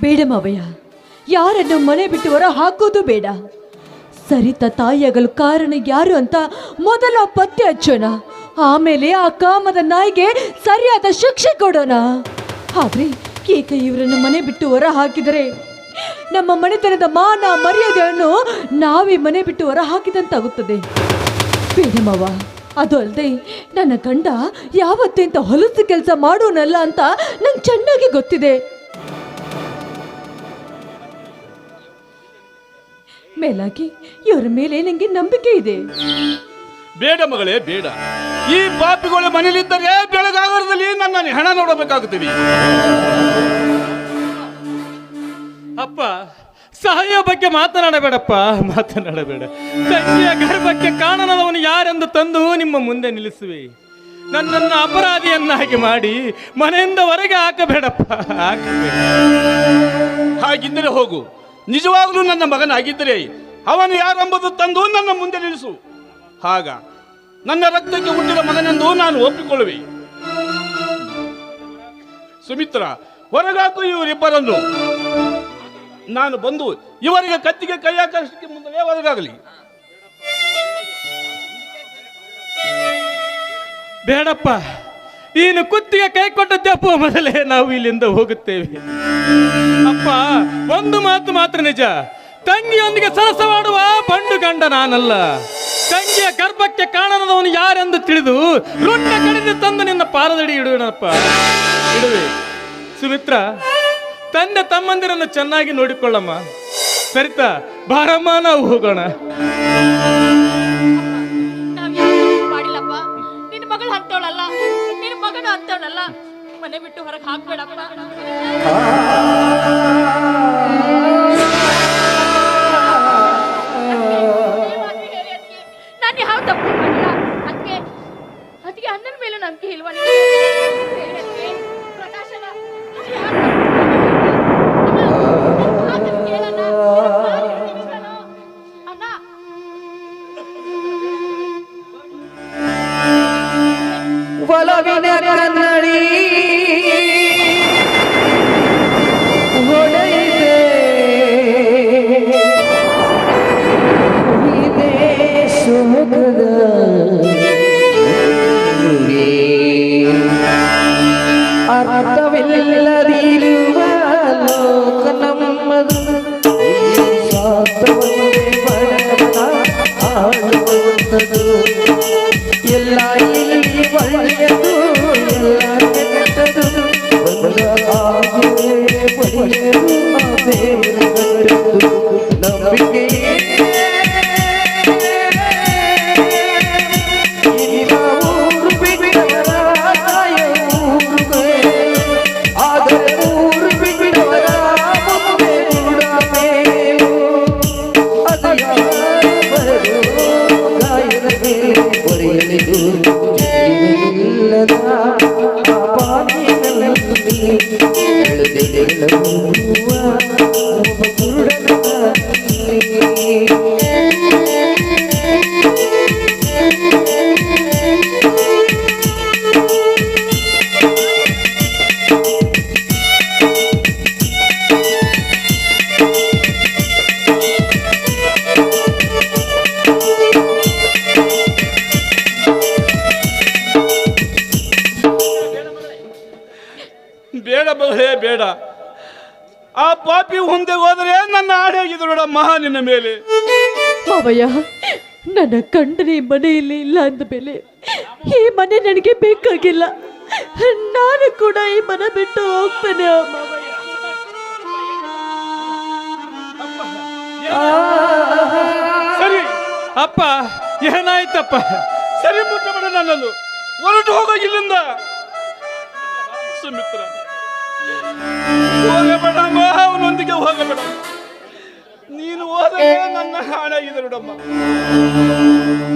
ಬೇಡ ಮಾವಯ್ಯ, ಯಾರನ್ನು ಮನೆ ಬಿಟ್ಟು ಹೊರ ಹಾಕೋದು ಬೇಡ. ಸರಿತ ತಾಯಿಯಾಗಲು ಕಾರಣ ಯಾರು ಅಂತ ಮೊದಲ ಪತ್ತೆ ಹಚ್ಚೋಣ. ಆಮೇಲೆ ಆ ಕಾಮದ ನಾಯಿಗೆ ಸರಿಯಾದ ಶಿಕ್ಷೆ ಕೊಡೋಣ. ಆದ್ರೆ ಈಗ ಇವರನ್ನು ಮನೆ ಬಿಟ್ಟು ಹೊರ ಹಾಕಿದರೆ ನಮ್ಮ ಮನೆತನದ ಮಾನ ಮರ್ಯಾದೆಯನ್ನು ನಾವೇ ಮನೆ ಬಿಟ್ಟು ಹೊರ ಹಾಕಿದಂತಾಗುತ್ತದೆ. ಬೇಡ ಮಾವ. ಅದು ಅಲ್ಲದೆ ನನ್ನ ಗಂಡ ಯಾವತ್ತೆಂತ ಹೊಲಸು ಕೆಲಸ ಮಾಡೋನಲ್ಲ ಅಂತ ನಂಗೆ ಚೆನ್ನಾಗಿ ಗೊತ್ತಿದೆ. ಮೇಲಾಗಿ ಇವರ ಮೇಲೆ ನನಗೆ ನಂಬಿಕೆ ಇದೆ. ಬೇಡ ಮಗಳೇ, ಬೇಡ. ಈ ಪಾಪಿಗಳು ಮನೇಲಿದ್ದರೆ ಬೆಳಗಾಗರದಲ್ಲಿ ನನ್ನ ಹೆಣ ನೋಡಬೇಕಾಗುತ್ತದೆ. ಅಪ್ಪ, ಸಹಾಯ ಬಗ್ಗೆ ಮಾತನಾಡಬೇಡಪ್ಪ, ಮಾತನಾಡಬೇಡ. ತಂಗಿಯ ಗರ್ಭಕ್ಕೆ ಕಾರಣನದವನು ಯಾರೆಂದು ತಂದು ನಿಮ್ಮ ಮುಂದೆ ನಿಲ್ಲಿಸುವೆ. ನನ್ನನ್ನು ಅಪರಾಧಿಯನ್ನಾಗಿ ಮಾಡಿ ಮನೆಯಿಂದ ಹೊರಗೆ ಹಾಕಬೇಡಪ್ಪ, ಹಾಕಬೇಡ. ಹಾಗಿದ್ದರೆ ಹೋಗು. ನಿಜವಾಗ್ಲೂ ನನ್ನ ಮಗನಾಗಿದ್ದರೆ ಅವನು ಯಾರೆಂಬುದು ತಂದು ನನ್ನ ಮುಂದೆ ನಿಲ್ಲಿಸು. ಆಗ ನನ್ನ ರಕ್ತಕ್ಕೆ ಹುಟ್ಟಿದ ಮಗನೆಂದು ನಾನು ಒಪ್ಪಿಕೊಳ್ಳುವೆ. ಸುಮಿತ್ರ, ಹೊರಗಾಕು ಇವರಿಬ್ಬರನ್ನು. ನಾನು ಬಂದು ಇವರಿಗೆ ಕತ್ತಿಗೆ ಕೈ ಹಾಕಷ್ಟಕ್ಕೆ ಮುಂದೆ ಹೊರಗಾಗಲಿ. ಬೇಡಪ್ಪ, ನೀನು ಕುತ್ತಿಗೆ ಕೈ ಕೊಟ್ಟದ್ದಪ್ಪ, ಮೊದಲೇ ನಾವು ಇಲ್ಲಿಂದ ಹೋಗುತ್ತೇವೆ. ಅಪ್ಪ, ಒಂದು ಮಾತು ಮಾತ್ರ ನಿಜ. ತಂಗಿಯೊಂದಿಗೆ ಸರಸವಾಡುವ ಬಂಡು ಗಂಡ ನಾನಲ್ಲ. ತಂಗಿಯ ಗರ್ಭಕ್ಕೆ ಕಾರಣದವನು ಯಾರೆಂದು ತಿಳಿದು ರುಂಡ ಕಡಿದು ತಂದು ನಿನ್ನ ಪಾದದಡಿ ಇಡುವನಪ್ಪ, ಇಡುವೆ. ಸುಮಿತ್ರ, ತಂದೆ ತಮ್ಮಂದಿರನ್ನು ಚೆನ್ನಾಗಿ ನೋಡಿಕೊಳ್ಳಮ್ಮ. ಸರಿತಾ, ಬಾರಮ್ಮ, ನಾವು ಹೋಗೋಣ. ಮಾಡಿಲ್ಲಪ್ಪ, ನಿನ್ನ ಮಗಳು ಅಂತವಳಲ್ಲ, ನಿನ್ನ ಮಗನ ಅಂತವಳಲ್ಲ. ಮನೆ ಬಿಟ್ಟು ಹೊರಗೆ ಹಾಕ್ಬೇಡಪ್ಪ. ನಾನು ಯಾವ ತಪ್ಪು ಮಾಡಿಲ್ಲ. ಅದಕ್ಕೆ ಅಣ್ಣನ ಮೇಲೆ ನಂಬಿಕೆ ಇಲ್ವಾ? ಪ್ರಕಾಶನ ಒಲವಿನ ಕನ್ನಡಿ ಹೊಡೆಯಿದೆ ಸುಮುಖದ ಅರ್ಥವಿಲ್ಲದಿರುವ ಲೋಕ ನಮ್ಮದು. ಸ್ವಾರ್ಥವನ್ನೇ ಬಡವನ ಆಳುವಂಥದ್ದು. ಎಲ್ಲ ಇಲ್ಲಿ ಒಳ್ಳೆಯದು, ಎಲ್ಲ ಕೆಟ್ಟದು. ಪಡೆಯಲು ನಂಬಿಕೆ ಬೇಡ ಮಗಳೇ, ಬೇಡ. ಆ ಪಾಪಿ ಮುಂದೆ ಹೋದರೆ ನನ್ನ ಆಡಾಗಿದ್ರು ನೋಡಮ್ಮ ನಿನ್ನ ಮೇಲೆ. ಮಾವಯ್ಯ, ನನ್ನ ಗಂಡನೇ ಮನೆಯಲ್ಲಿ ಇಲ್ಲ ಅಂದ ಮೇಲೆ ಈ ಮನೆ ನನಗೆ ಬೇಕಾಗಿಲ್ಲ. ನಾನು ಕೂಡ ಈ ಮನೆ ಬಿಟ್ಟು ಹೋಗ್ತೇನೆ ಮಾವಯ್ಯ. ಸರಿ ಅಪ್ಪ, ಏನಾಯ್ತಪ್ಪ? ಸರಿ, ಮುಟ್ಟಬೇಡ ನನ್ನನ್ನು. ಹೊರಟು ಹೋಗೋ ಇಲ್ಲಿಂದ. ಸುಮಿತ್ರ, ಹೋಗಬೇಡಮ್ಮ, ಅವನೊಂದಿಗೆ ಹೋಗಬೇಡ. ನೀನು ಹೋದರೆ ನನ್ನ ಹಾಳಾಗಿದೆ ನೋಡಮ್ಮ.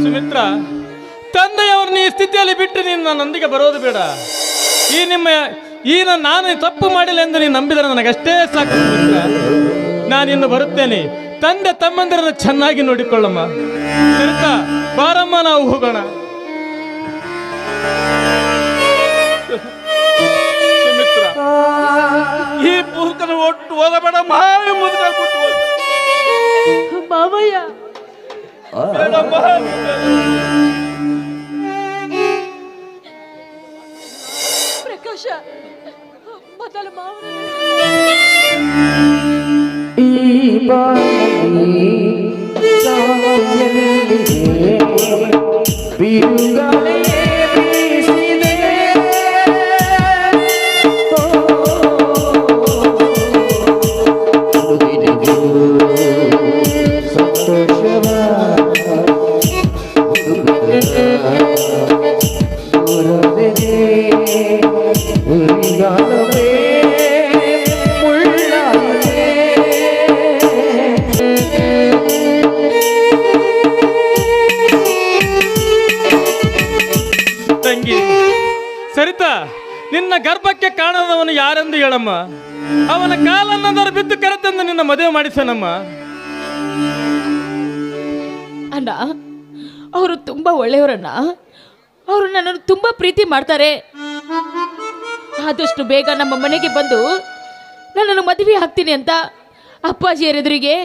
ಸುಮಿತ್ರ, ತಂದೆಯವ್ರನ್ನ ಈ ಸ್ಥಿತಿಯಲ್ಲಿ ಬಿಟ್ಟು ನೀನು ನನ್ನೊಂದಿಗೆ ಬರೋದು ಬೇಡ. ನಾನು ತಪ್ಪು ಮಾಡಿಲ್ಲ ಎಂದು ನೀನು ನಂಬಿದರೆ ನನಗಷ್ಟೇ ಸಾಕು ಸುಮಿತ್ರ. ನಾನಿನ್ನು ಬರುತ್ತೇನೆ. ತಂದೆ ತಮ್ಮಂದಿರನ್ನು ಚೆನ್ನಾಗಿ ನೋಡಿಕೊಳ್ಳಮ್ಮ. ಸರಿತಾ, ಬಾರಮ್ಮ, ನಾವು ಹೋಗೋಣ. ಸುಮಿತ್ರ, ಈ ಪೂರ್ಕನ ಒಟ್ಟು ಹೋಗಬೇಡಮ್ಮ ಎಂಬುದು ಬಿಟ್ಟು ಹೋಗಬೇಡ. ಮಾವಯ್ಯ ಬೇಡಮ್ಮ. ಪ್ರಕಾಶ ಮೊದಲು ಮಾವ ಈ ಬಾಯಿ ಸಾಯಲಿದೆ, ಬಿರುಗಾಳಿ ಬೀಸಿದೆ. ಹುಡುಗಿರಿಗೂ ಸಂತೋಷವ ದೂರವಿದೆ, ಉರಿಗಾಲವೇ ಮುಳ್ಳಾಗಿದೆ. ತಂಗಿ ಸರಿತಾ, ನಿನ್ನ ಗರ್ಭಕ್ಕೆ ಕಾಣದವನು ಯಾರೆಂದು ಹೇಳಮ್ಮ. ಅವನ ಕಾಲನ್ನದರ ಬಿದ್ದು ಕರೆತಂದು ನಿನ್ನ ಮದುವೆ ಮಾಡಿಸನಮ್ಮ. ಅಣ್ಣ, ಅವರು ತುಂಬಾ ಒಳ್ಳೆಯವರಣ್ಣ. ಅವರು ನನ್ನನ್ನು ತುಂಬಾ ಪ್ರೀತಿ ಮಾಡ್ತಾರೆ. ಆದಷ್ಟು ಬೇಗ ನಮ್ಮ ಮನೆಗೆ ಬಂದು ನನ್ನನ್ನು ಮದುವೆ ಆಗ್ತೀನಿ ಅಂತ ಅಪ್ಪಾಜಿಯರ ಎದುರಿಗೆ,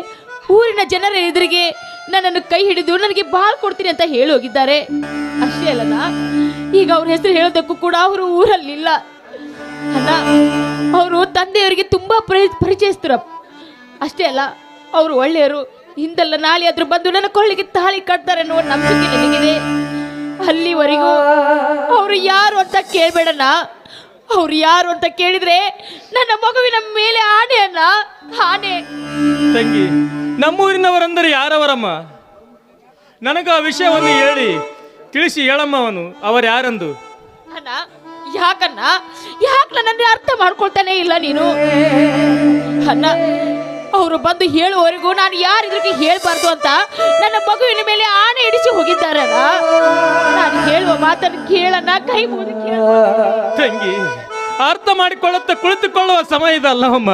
ಊರಿನ ಜನರ ಎದುರಿಗೆ ನನ್ನನ್ನು ಕೈ ಹಿಡಿದು ನನಗೆ ಬಾಳ್ ಕೊಡ್ತೀನಿ ಅಂತ ಹೇಳಿ ಹೋಗಿದ್ದಾರೆ. ಅಷ್ಟೇ ಅಲ್ಲಣ್ಣ, ಈಗ ಅವ್ರ ಹೆಸರು ಹೇಳೋದಕ್ಕೂ ಕೂಡ ಅವರು ಊರಲ್ಲಿಲ್ಲ ಅಣ್ಣ. ಅವರು ತಂದೆಯವರಿಗೆ ತುಂಬಾ ಪರಿಚಯಿಸ್ತಾರ. ಅಷ್ಟೇ ಅಲ್ಲ, ಅವರು ಒಳ್ಳೆಯವರು. ಹಿಂದೆಲ್ಲ ನಾಳೆ ಆದ್ರೂ ಬಂದು ನನ್ನ ಕೊಳ್ಳಿಗೆ ತಾಳಿ ಕಟ್ತಾರೆ ಅನ್ನೋ ನಂಬಿಕೆ ನನಗಿದೆ. ಅಲ್ಲಿವರೆಗೂ ಅವರು ಯಾರು ಅಂತ ಕೇಳಬೇಡಣ್ಣ. ಅವ್ರು ಯಾರು ಅಂತ ಕೇಳಿದ್ರೆ ನನ್ನ ಮಗುವಿನ ಮೇಲೆ ಆಣೆ ಅಣ್ಣ, ಆಣೆ. ತಂಗಿ, ನಮ್ಮೂರಿನವರಂದರೆ ಯಾರವರಮ್ಮ? ನನಗ ಆ ವಿಷಯವನ್ನು ಹೇಳಿ ತಿಳಿಸಿ ಹೇಳಮ್ಮ. ಅವರು ಯಾರೆಂದು. ಅಣ್ಣ, ಯಾಕನ್ನ ನನ್ನನ್ನು ಅರ್ಥ ಮಾಡ್ಕೊಳ್ತಾನೆ ಇಲ್ಲ ನೀನು ಅಣ್ಣ. ಅವರು ಬಂದು ಹೇಳುವವರೆಗೂ ನಾನು ಯಾರಿದ್ರಿಗೆ ಹೇಳ್ಬಾರ್ದು ಅಂತ ನನ್ನ ಮಗುವಿನ ಮೇಲೆ ಆಣೆ ಇಡಿಸಿ ಹೋಗಿದ್ದಾರಣ್ಣ. ನಾನು ಹೇಳುವ ಮಾತನ್ನು ಕೇಳಣ್ಣ, ಕೈ ಮುಗಿದು ಕೇಳ. ತಂಗಿ, ಅರ್ಥ ಮಾಡಿಕೊಳ್ಳುತ್ತ ಕುಳಿತುಕೊಳ್ಳುವ ಸಮಯ ಇದಲ್ಲವಮ್ಮ.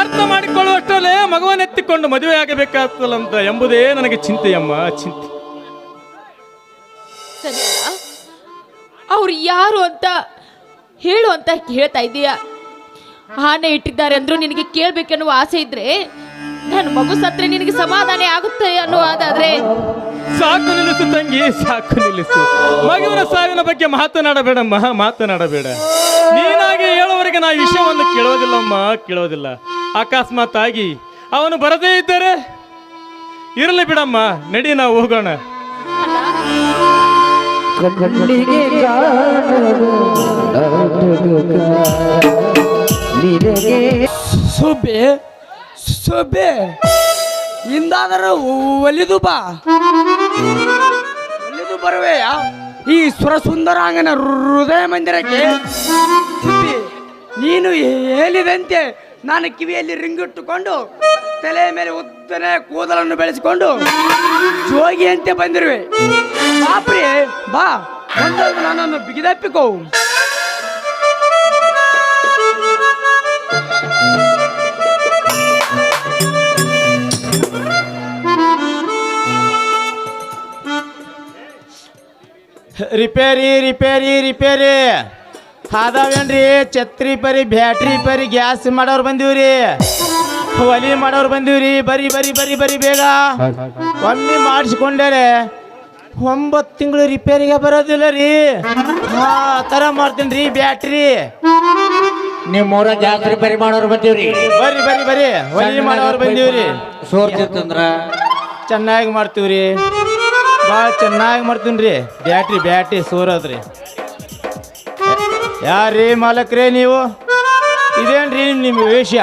ಅರ್ಥ ಮಾಡಿಕೊಳ್ಳುವಷ್ಟರಲ್ಲೇ ಮಗುವನ್ನೆತ್ತಿಕೊಂಡು ಮದುವೆ ಆಗಬೇಕಾಗ್ತದಂತ ಎಂಬುದೇ ನನಗೆ ಚಿಂತೆಯಮ್ಮ, ಚಿಂತೆ. ಸರಿ, ಅವ್ರು ಯಾರು ಅಂತ ಹೇಳು ಅಂತ ಹೇಳ್ತಾ ಇದ್ದೀಯಾ. ಆನೆ ಇಟ್ಟಿದ್ದಾರೆ ಅಂದ್ರೂ ನಿನಗೆ ಕೇಳ್ಬೇಕೆನ್ನುವ ಆಸೆ ಇದ್ರೆ, ನನ್ನ ಮಗು ಸತ್ರೆ ನಿನಗೆ ಸಮಾಧಾನ ಆಗುತ್ತೆ ಅನ್ನುವುದಾದ್ರೆ ಸಾಕು ನಿಲ್ಲಿಸು ತಂಗಿ, ಸಾಕು ನಿಲ್ಲಿಸು. ಮಗುವಿನ ಸಾವಿನ ಬಗ್ಗೆ ಮಾತನಾಡಬೇಡಮ್ಮ, ಮಾತನಾಡಬೇಡ. ನೀನಾಗಿ ಹೇಳುವವರೆಗೆ ನಾ ವಿಷಯವನ್ನು ಕೇಳೋದಿಲ್ಲಮ್ಮ, ಕೇಳೋದಿಲ್ಲ. ಅಕಸ್ಮಾತ್ ಆಗಿ ಅವನು ಬರದೇ ಇದ್ದರೆ ಇರಲಿ ಬಿಡಮ್ಮ, ನಡಿ ನಾವು ಹೋಗೋಣ. ಕಣ್ಣಿಗೆ ಕಾಣಲು ನಿನಗೆ ಸುಬ್ಬಿ ಸುಬ್ಬಿ ಇಂದಾದರೂ ಒಲಿದು ಬಾ, ಒಲಿದು ಬರುವೆಯ ಈ ಸುರಸುಂದರಾಂಗನ ಹೃದಯ ಮಂದಿರಕ್ಕೆ. ಸುಬ್ಬಿ, ನೀನು ಹೇಳಿದಂತೆ ನಾನು ಕಿವಿಯಲ್ಲಿ ರಿಂಗಿಟ್ಟುಕೊಂಡು ತಲೆಯ ಮೇಲೆ ಉದ್ದನೆ ಕೂದಲನ್ನು ಬೆಳೆಸಿಕೊಂಡು ಜೋಗಿಯಂತೆ ಬಂದಿರುವೆ. ಬಾಪ್ರಿ ಬಾ, ಬಂದು ನನ್ನನ್ನು ಬಿಗಿದಪ್ಪಿಕೋ. ರಿಪೇರಿ ರಿಪೇರಿ ರಿಪೇರಿ ಅದಾವೇನ್ರಿ? ಛತ್ರಿ ಪರಿ, ಬ್ಯಾಟ್ರಿ ಪರಿ, ಗ್ಯಾಸ್ ಮಾಡೋರು ಬಂದೀವ್ರಿ, ಒಲಿ ಮಾಡೋರು ಬಂದೀವ್ರಿ. ಬರಿ ಬರಿ ಬರಿ ಬರಿ ಬೇಗ ಒಮ್ಮೆ ಮಾಡಿಸ್ಕೊಂಡಾರೆ 9 ತಿಂಗಳು ರಿಪೇರಿಗೆ ಬರೋದಿಲ್ಲ ರೀ. ಆ ಥರ ಮಾಡ್ತೀನಿ ರೀ ಬ್ಯಾಟ್ರಿ. ನಿಮ್ಮೂರ ಗ್ಯಾಸ್ ರಿಪೇರಿ ಮಾಡೋರು ಬಂದೀವ್ರಿ. ಬರಿ ಬರಿ ಬರಿ ಒಲಿ ಮಾಡೋರು ಬಂದೀವ್ರಿ. ಸೋರ್ತಿತ್ತಂದ್ರ ಚೆನ್ನಾಗಿ ಮಾಡ್ತೀವ್ರಿ, ಭಾಳ ಚೆನ್ನಾಗಿ ಮಾಡ್ತೀನಿ ರೀ. ಬ್ಯಾಟ್ರಿ ಸೋರೋದ್ರಿ. ಯಾರೀ ಮಾಲಕ್ರೇ ನೀವು? ಇದೇನ್ರಿ ನಿಮ್ಮ ವೇಷ?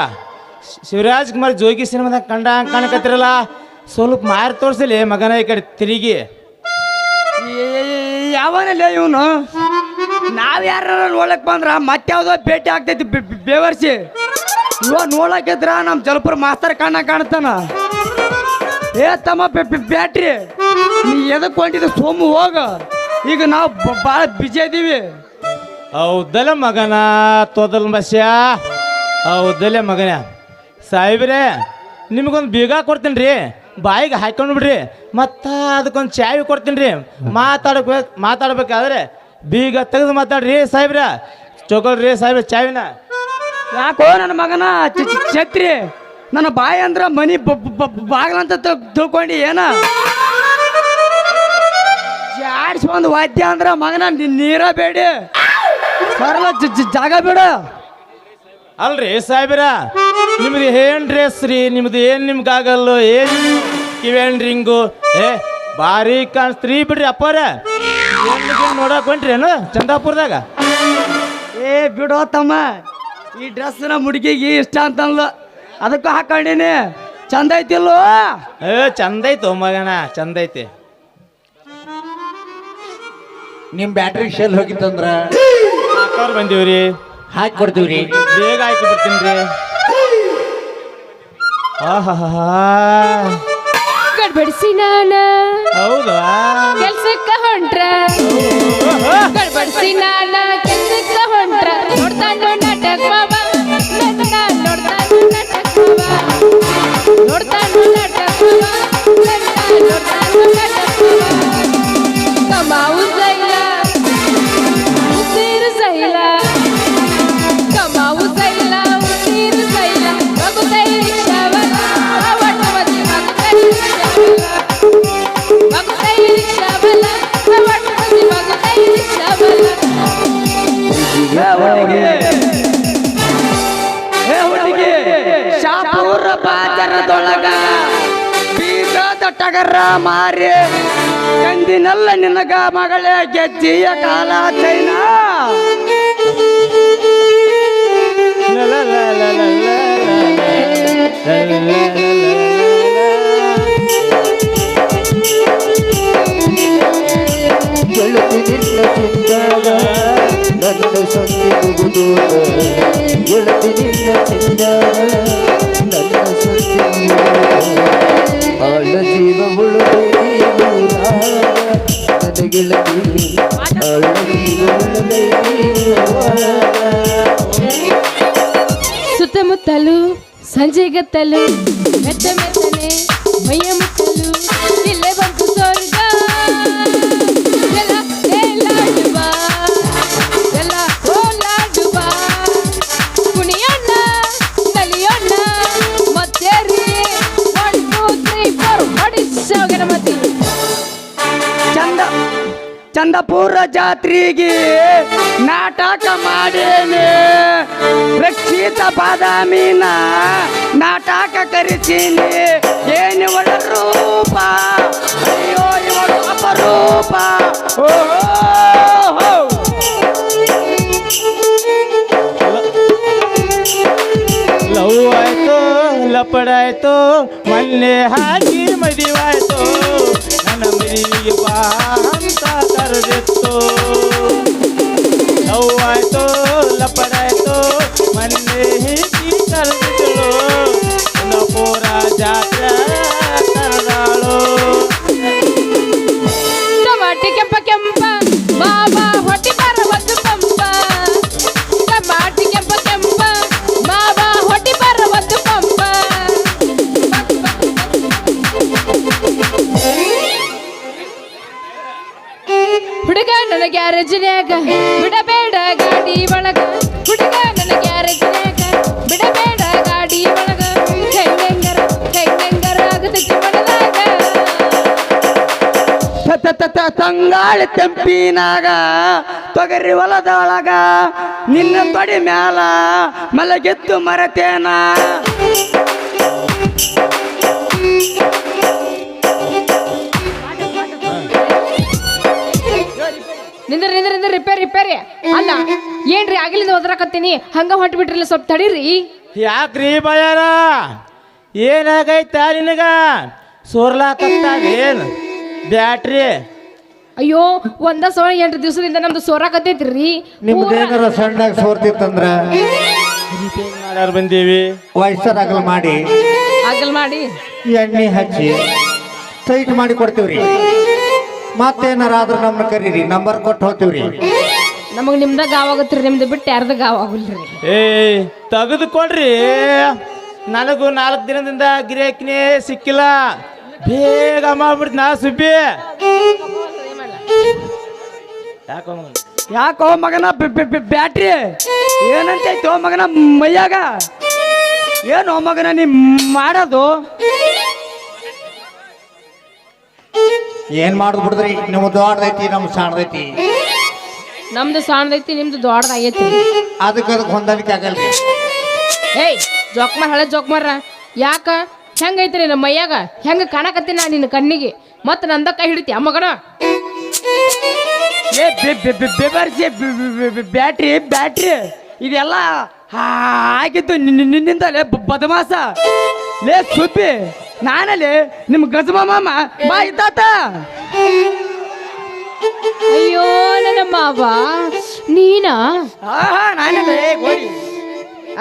ಶಿವರಾಜ್ ಕುಮಾರ್ ಜೋಗಿ ಸಿನಿಮಾದಾಗ ಕಾಣಕತ್ತಿರಲ್ಲ, ಸ್ವಲ್ಪ ಮಾರಿ ತೋರಿಸಲಿ ಮಗನ ಈ ಕಡೆ ತಿರುಗಿ. ಯಾವನಲ್ಲ ಇವನು? ನಾವ್ ಯಾರ ನೋಡಕ್ ಬಂದ್ರ ಮತ್ತೆ ಯಾವ್ದೋ ಭೇಟಿ ಆಗ್ತೈತಿ ಬೇವರ್ಸಿ. ಇವ ನೋಡಕಿದ್ರ ನಮ್ ಜಲಪುರ ಮಾಸ್ತರ್ ಕಾಣ್ತಾನ. ಏ ತಮ್ಮ ಬ್ಯಾಟ್ರಿ, ನೀ ಎದಕ್ ಹೊಂಟಿದ ಸೋಮು ಹೋಗ, ಈಗ ನಾವು ಭಾಳ ಬಿಜಿ ಇದೀವಿ. ಹೌದಲ್ಲ ಮಗನ ತೋದಲ್ ಬಸ್ಯ, ಹೌದಲ್ಲ ಮಗನ. ಸಾಹೇಬ್ರೆ, ನಿಮಗೊಂದು ಬೀಗ ಕೊಡ್ತೀನಿ ರೀ, ಬಾಯಿಗೆ ಹಾಕೊಂಡು ಬಿಡ್ರಿ. ಮತ್ತು ಅದಕ್ಕೊಂದು ಚಾವಿ ಕೊಡ್ತೀನಿ ರೀ. ಮಾತಾಡ್ಬೇಕಾದ್ರೆ ಬೀಗ ತೆಗೆದು ಮಾತಾಡ್ರಿ ಸಾಹೇಬ್ರ. ಚೊಕೊಳ್ರಿ ಸಾಹೇಬ್ರ ಚಾವಿನ. ಯಾಕೋ ನನ್ನ ಮಗನ ಛತ್ರಿ ನನ್ನ ಬಾಯಿ ಅಂದ್ರ ಮನಿ ಬಾಗ್ಲಂತ ತಿಳ್ಕೊಂಡು ಏನ ಜಾಡ್ಸ್ಕೊಂಡ್ ವಾದ್ಯ ಅಂದ್ರ ಮಗನ ನೀರ ಬೇಡಿ ಸರಳ ಜಾಗ ಬೇಡ. ಅಲ್ರಿ ಸಾಹೇಬ್ರ, ನಿಮ್ದು ಏನ್ ಡ್ರೆಸ್ ರೀ, ನಿಮ್ದು ಏನ್ ನಿಮ್ಗೆ ಆಗಲ್ಲ, ಏನ್ ಕಿವೇನ್ ರಿಂಗು, ಭಾರಿ ಕಾಣಿಸ್ತ್ರಿ ಬಿಡ್ರಿ ಅಪ್ಪಾರ. ನೋಡಕ್ ಹೊಂಟ್ರೇನು ಚಂದಾಪುರದಾಗ? ಏ ಬಿಡೋ ತಮ್ಮ, ಈ ಡ್ರೆಸ್ ನಮ್ಮ ಹುಡುಗಿಗೆ ಇಷ್ಟ ಅಂತಂದ್ಲು, ಅದಕ್ಕೂ ಹಾಕೊಂಡಿನಿ. ಚಂದ ಐತಿಲ್ಲೋ? ಚಂದ ಐತೋ ಮಗನ, ಚಂದ ಐತಿ. ನಿಮ್ ಬ್ಯಾಟ್ರಿ ಶೆಲ್ ಹೋಗಿತ್ತಂದ್ರ ಹಾಕೋರ್ ಬಂದೀವ್ರಿ, ಹಾಕಿ ಕೊಡ್ತೀವ್ರಿ. ಬೇಗ ಹಾಕಿ ಬಿಡ್ತೀನಿ ರೀ. ಆಹಾ, ಗಡ್ಬಡಿಸಿ ನಾನ ಹೌದಾ? ಕೆಲ್ಸಕ್ಕ ಹೊಂಟ್ರ, ಗಡ್ಬಡಿಸಿ ನಾನ ಕೆಲ್ಸಕ್ಕ ಹೊಂಟ್ರ. ನೋಡ್ತಾನು ನಾಟಕ ಮಾವ, ನನ್ನ ನೋಡ್ತಾನು ನಾಟಕ ಮಾವ, ನೋಡ್ತಾನು ನಾಟಕ ಮಾವ, ನನ್ನ ನೋಡ್ತಾನು ನಾಟಕ ಮಾವ. ಕಮಾವು ಸೈಲ ಉಸಿರು ಸೈಲ, ಕಮಾವು ಸೈಲ ಉಸಿರು ಸೈಲ. ಮಗುತೈ ರಿಕ್ಷಾವಲ ಅವಟ ಮದಿ ಮಗುತೈ ರಿಕ್ಷಾವಲ, ಮಗುತೈ ರಿಕ್ಷಾವಲ ಅವಟ ಮದಿ ಮಗುತೈ ರಿಕ್ಷಾವಲ. ಹುಡುಗಿ ಶಾಪೂರ ಬಾಜರದೊಳಗ ಬೀಗದ ಟಗರ ಮಾರಿ ಕಂದಿನಲ್ಲ ನಿನಗ ಮಗಳೇ ಗೆಜ್ಜಿಯ ಕಾಲ ಚೈನಾ. ಗೆಳತಿ ನಿನ್ನ ಚಿಂದಾಗ ನನ್ನ ಸಂತಿಗುವುದು, ಗೆಳತಿ ನಿನ್ನ ಚಿಂದಾಗ ನನ್ನ ಸಂತಿಗುವುದು. ಆಳ ಜೀವ ಉಳಿದ ನನ್ನ ಗೆಳತಿ, ಆಳ ಜೀವ ಉಳಿದ. ಸುತ್ತಮುತ್ತಲು ಸಂಜೆಗತ್ತಲು ಮೆತ್ತ ಮೆತ್ತನೆ ಮೈಯ ಮುತ್ತಲು ಇಲ್ಲೇ ಬಂತು ಸ್ವರ್ಗ. ಎಲ್ಲ ಏಲಾಡುವ, ಎಲ್ಲ ಓಲಾಡುವ, ಕುಣಿಯೋಣ ನಲಿಯೋಣ ಮತ್ತೇರಿ 1 2 3 4 ಹೊಡಿಸೋ ಗಣಪತಿ. ಚಂದಪುರ ಜಾತ್ರೆಗೆ ನಾಟಕ ಮಾಡೇನೆ, ರಕ್ಷಿತ ಬಾದಾಮಿನ ನಾಟಕ ಕರಿತೀನಿ. ಏನು ಇವಳ ರೂಪ, ಅಯ್ಯೋ ಇವಳು ಅಪರೂಪ. ಲವ್ ಆಯ್ತು, ಲಪಡಾಯ್ತು, ಮೊನ್ನೆ ಹಾಕಿ ಮದುವಾಯ್ತು, ನನ್ನ ಮದುವೆಗೆ ಬಾ ಅಂತ ಕರೆದಿತ್ತು. ಲವ್ ಆಯ್ತು, ಲಪಡಾಯ್ತು, ಮೊನ್ನೆ ಹೀಗೆ ಕರೆದಿದ್ದಳು, ಪೂರ ಜಾತ್ರೆ ಕರೆದಾಳು. ಟಮಾಟಿ ಕೆಂಪ ಕೆಂಪ ಮಾವ ಹೊಟ್ಟಿ ಬರ ಒಂದು ಪಂಪ, ಟಮಾಟಿ ಕೆಂಪ ಕೆಂಪ ಮಾವ ಹೊಟ್ಟಿ ಬರ ಒಂದು ಪಂಪ. ಹುಡುಗ ನನ್ನ ಗ್ಯಾರೇಜ್ನ್ಯಾಗ ಬಿಡಬೇಡ ಗಾಡಿ ಒಳಗ, ಹುಡುಗ ನನ್ನ ಗ್ಯಾರೇಜ್ನ್ಯಾಗ ಬಿಡಬೇಡ ಗಾಡಿ ಒಳಗ. ಹೆಂಗರ ಆಗತೈತಿ ಮನದಾಗ, ತಂಗಾಳಿ ತೆಂಪಿನಾಗ ತೊಗರಿ ಹೊಲದೊಳಗ ನಿನ್ನ ತೊಡಿ ಮ್ಯಾಲ ಮಲಗಿತ್ತು ಮರತೇನ. ನಿಂದ್ರ ನಿಂದ್ರ ನಿಂದ್ರ ರಿಪೇರಿ ಅಲ್ಲ ಏನ್ರಿ ಆಗಿಲಿಂದ ಒದರಾಕತ್ತೀನಿ, ಹಂಗ ಹೊಂಟ್ ಬಿಟ್ರಲ್ಲ, ಸ್ವಲ್ಪ ತಡೀರಿ. ಯಾಕ್ರಿ ಬಯಾರ, ಏನಾಗೈತ ನಿನಗ? ಸೋರ್ಲಾಕತ್ತಾಗೇನು ಬ್ಯಾಟ್ರಿ? ಅಯ್ಯೋ ಒಂದ 8 ದಿವಸದಿಂದ ನಮ್ದು ಸೋರಾಕತ್ತೈತ್ರಿ. ನಿಮ್ದೇನಾರ ಸಣ್ಣಾಗ ಸೋರ್ತಿತ್ತಂದ್ರ ರಿಪೇರ್ ಮಾಡ್ಯಾರ ಬಂದೀವಿ. ವಾಯ್ಸರ್ ಆಗಲ್ ಮಾಡಿ ಆಗಲ್ ಮಾಡಿ ಎಣ್ಣೆ ಹಚ್ಚಿ ಟೈಟ್ ಮಾಡಿ ಕೊಡ್ತೀವ್ರಿ. ಮತ್ತೇನಾರ ಆದ್ರೂ ನಮ್ಮನ್ನ ಕರೀರಿ, ನಂಬರ್ ಕೊಟ್ಟು ಹೋಗ್ತೀವ್ರಿ. ನಮಗ್ ನಿಮ್ದ ಗಾವ್ ಆಗತ್ರಿ, ನಿಮ್ದು ಬಿಟ್ಟು ಯಾರ್ದ ಗಾವ್ ಆಗುಲ್ರಿ. ತೆಗೆದುಕೊಡ್ರಿ, ನನಗೂ 4 ದಿನದಿಂದ ಗಿರಾಕಿನೇ ಸಿಕ್ಕಿಲ್ಲ, ಬೇಗ ಮಾಡ್ಬಿಡ್ತ ನಾ ಸುಬ್ಬಿ. ಯಾಕೋ ಮಗನ ಬ್ಯಾಟ್ರಿ ಏನಂತೈತೋ ಮಗನ ಮೈಯಾಗ ಏನು ಮಗನ ನೀ ಮಾಡೋದು ಏನ್ ಮಾಡುದು ಬಿಡುದ್ರಿ ನೀವು ದೊಡ್ಡದೈತಿ ನಮ್ ಸಣ್ಣದೈತಿ ನಮ್ದು ಸಣ್ಣದೈತಿ ನಿಮ್ದು ದೊಡ್ಡದಾಗೈತಿ ಅದಕ್ಕೆ ಹೊಂದಾಣಿಕೆ ಆಗಲ್ರಿ. ಏಯ್ ಜೋಕ್ಮಾರ್ ಹಳೆ ಜೋಕ್ಮಾರ ಯಾಕ ಹೆಂಗೈತ್ರಿ ನಮ್ಮ ಮೈಯಾಗ ಹೆಂಗ ಕಾಣಕತ್ತೀನಿ ನಾ ನಿನ್ನ ಕಣ್ಣಿಗೆ ಮತ್ತ ನಂದ ಕೈ ಹಿಡಿತಿ ಮಗನ ಏ ಬೆಬರ್ಸಿ ಬ್ಯಾಟ್ರಿ ಬ್ಯಾಟ್ರಿ ಇದೆಲ್ಲ ಆಗಿತ್ತು ನಿನ್ನಿಂದಲೇ ಬದಮಾಸ ಲೇ ಸುಬ್ಬಿ ನಾನಲ್ಲಿ ನಿಮ್ ಗಜಮ ಮಾಮ ಬಾ ಇದ್ದಾತ ಅಯ್ಯೋ ನನ್ನ ಮಾವ ನೀನಾ ನಾನಲ್ಲ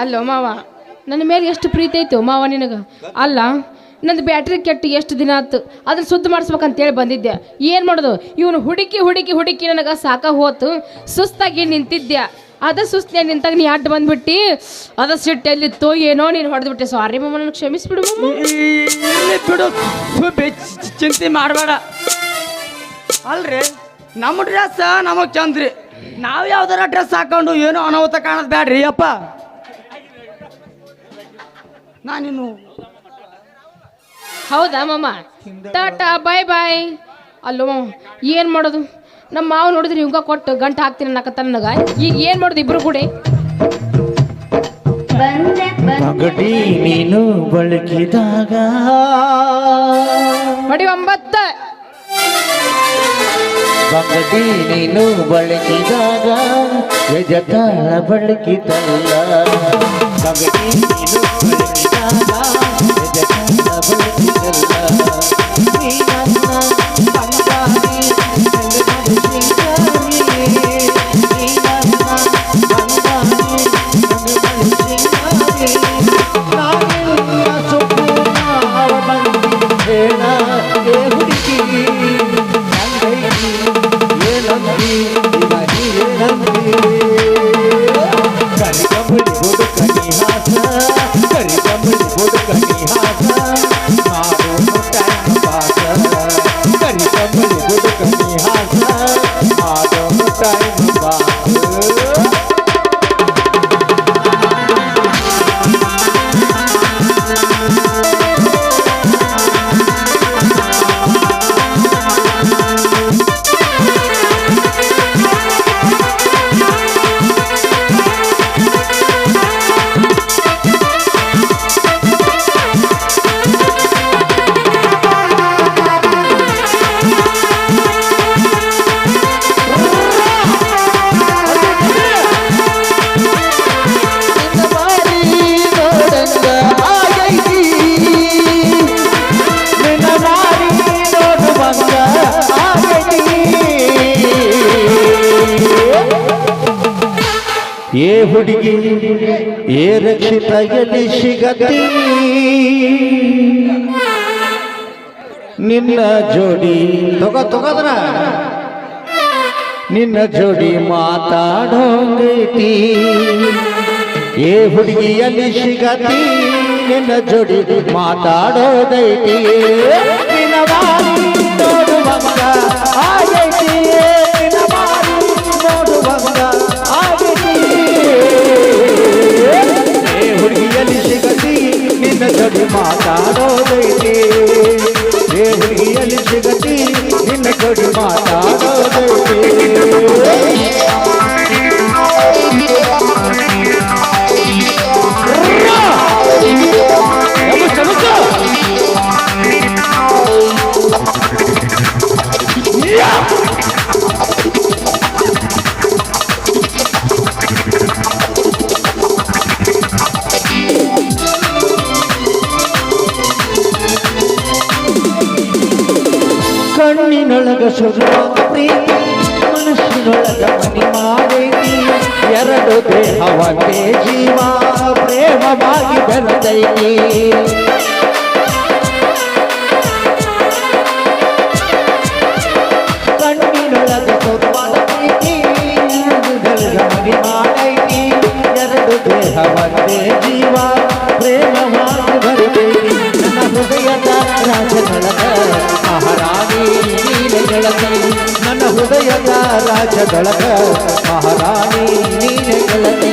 ಅಲ್ಲೋ ಮಾವ ನನ್ನ ಮೇಲೆ ಎಷ್ಟು ಪ್ರೀತಿ ಐತೋ ಮಾವ ನಿನಗ ಅಲ್ಲ ನಂದು ಬ್ಯಾಟ್ರಿ ಕೆಟ್ಟು ಎಷ್ಟು ದಿನ ಆಯ್ತು ಅದನ್ನ ಶುದ್ಧ ಮಾಡಿಸ್ಬೇಕಂತೇಳಿ ಬಂದಿದ್ದೆ ಏನು ಮಾಡೋದು ಇವನು ಹುಡುಕಿ ಹುಡುಕಿ ಹುಡುಕಿ ನನಗೆ ಸಾಕ ಹೋತು ಸುಸ್ತಾಗಿ ನಿಂತಿದ್ದೆ ಅದ ಸುಸ್ತಾಗಿ ನಿಂತಾಗ ನೀ ಅಡ್ಡ ಬಂದ್ಬಿಟ್ಟು ಅದ ಸಿಟ್ಟು ಎಲ್ಲಿತ್ತು ಏನೋ ನೀನು ಹೊಡೆದ್ಬಿಟ್ಟೆ ಸಾರಿ ಮಮ್ಮ ನನಗೆ ಕ್ಷಮಿಸ್ಬಿಡು ಬಿಡು ಸುಬ್ಬಿ ಚಿಂತೆ ಮಾಡಬೇಡ ಅಲ್ರಿ ನಮ್ಮ ಡ್ರೆಸ್ ನಮಗ್ ಚಂದ್ರಿ ನಾವ್ ಯಾವ್ದಾರ ಡ್ರೆಸ್ ಹಾಕೊಂಡು ಏನೋ ಅನಾಹುತ ಕಾಣದ್ ಬ್ಯಾಡ್ರಿ ಅಪ್ಪ ನಾನಿನ್ನು ಹೌದಾ ಮಮ್ಮ ಟಾಟಾ ಬಾಯ್ ಬಾಯ್ ಅಲ್ಲೋ ಏನು ಮಾಡೋದು ನಮ್ಮ ಮಾವ ನೋಡಿದ್ರೆ ಇವಾಗ ಕೊಟ್ಟು ಗಂಟು ಹಾಕ್ತೀನಿ ಅನ್ನಕತ್ತ ನನಗ ಈಗ ಏನು ಮಾಡೋದು ಇಬ್ರು ಕೂಡ ಪಗಡಿ ನೀನು ಬಳಕಿದಾಗ ಹೊಡಿ 9 ಪಗಡಿ ನೀನು ಬಳಕಿದಾಗ ಯಜತಾಳ ಬಳಕಿತಲ್ಲ ಪಗಡಿ ನೀನು ಬಳಕಿದಾಗ ಯಜತಾಳ ಬಳಕಿತಲ್ಲ ನೀ ನನ್ನ ಬಂಗಾರಿ ನನ್ನ ಸಿಂಗಾರಿ ನೀ ನನ್ನ ಬಂಗಾರಿ ನನ್ನ ಸಿಂಗಾರಿ ನಾನಿನ್ನ ಸುಖ ಬಂದಿ ಹೇಳ ಏ ಹುಡುಗಿ ಏ ಹುಡುಗಿ ಏ ರಕ್ಷಿತ ಎಲ್ಲಿ ಸಿಗತಿ ನಿನ್ನ ಜೋಡಿ ತಗೋದ್ರ ನಿನ್ನ ಜೋಡಿ ಮಾತಾಡೋಂಗೈತಿ ಏ ಹುಡುಗಿ ಎಲ್ಲಿ ಸಿಗತಿ ನಿನ್ನ ಜೋಡಿ ಮಾತಾಡೋದೈತಿ ನಿನ್ನ ಬಾರಿ ನೋಡುವಂಗ ಆಗೈತಿ ನಿನ್ನ ಬಾರಿ ನೋಡುವಂಗ ಆಗೈತಿ ಏ ಹುಡುಗಿಯಲ್ಲಿ ಸಿಗತಿ ನಿನ್ನ ಜೋಡಿ ಮಾತಾಡೋದೈತಿ ಏ ಹುಡುಗಿಯಲ್ಲಿ ಸಿಗತಿ ನಿನ್ನ ಜೋಡಿ ಮಾತಾಡೋದೈತಿ ಕಣ್ಣಿನೊಳಗ ಸುರುವಾದ ಪ್ರೀತಿ ಮನಸ್ಸಿನೊಳಗ ಮನಿ ಮಾಡೈತಿ ಎರಡು ದೇಹ ಒಂದೇ ಜೀವ ಪ್ರೇಮವಾಗಿ ಬೆಳೆದೈತಿ ಕಣ್ಣಿನೊಳಗ ಸುರುವಾದ ಪ್ರೀತಿ ಮನಸ್ಸಿನೊಳಗ ಮನಿ ಮಾಡೈತಿ ಎರಡು ದೇಹ ಒಂದೇ ಜೀವ ಪ್ರೇಮವಾಗಿ ಬೆಳೆದೈತಿ ನನ್ನ ಹೃದಯದ ರಾಜನೊಳಗ ಮಹಾರಾಣಿ ನೀನೆ ಗೆಳತಿ ನನ್ನ ಹೃದಯದ ರಾಜದೊಳಗ ಮಹಾರಾಣಿ ನೀನೆ ಗೆಳತಿ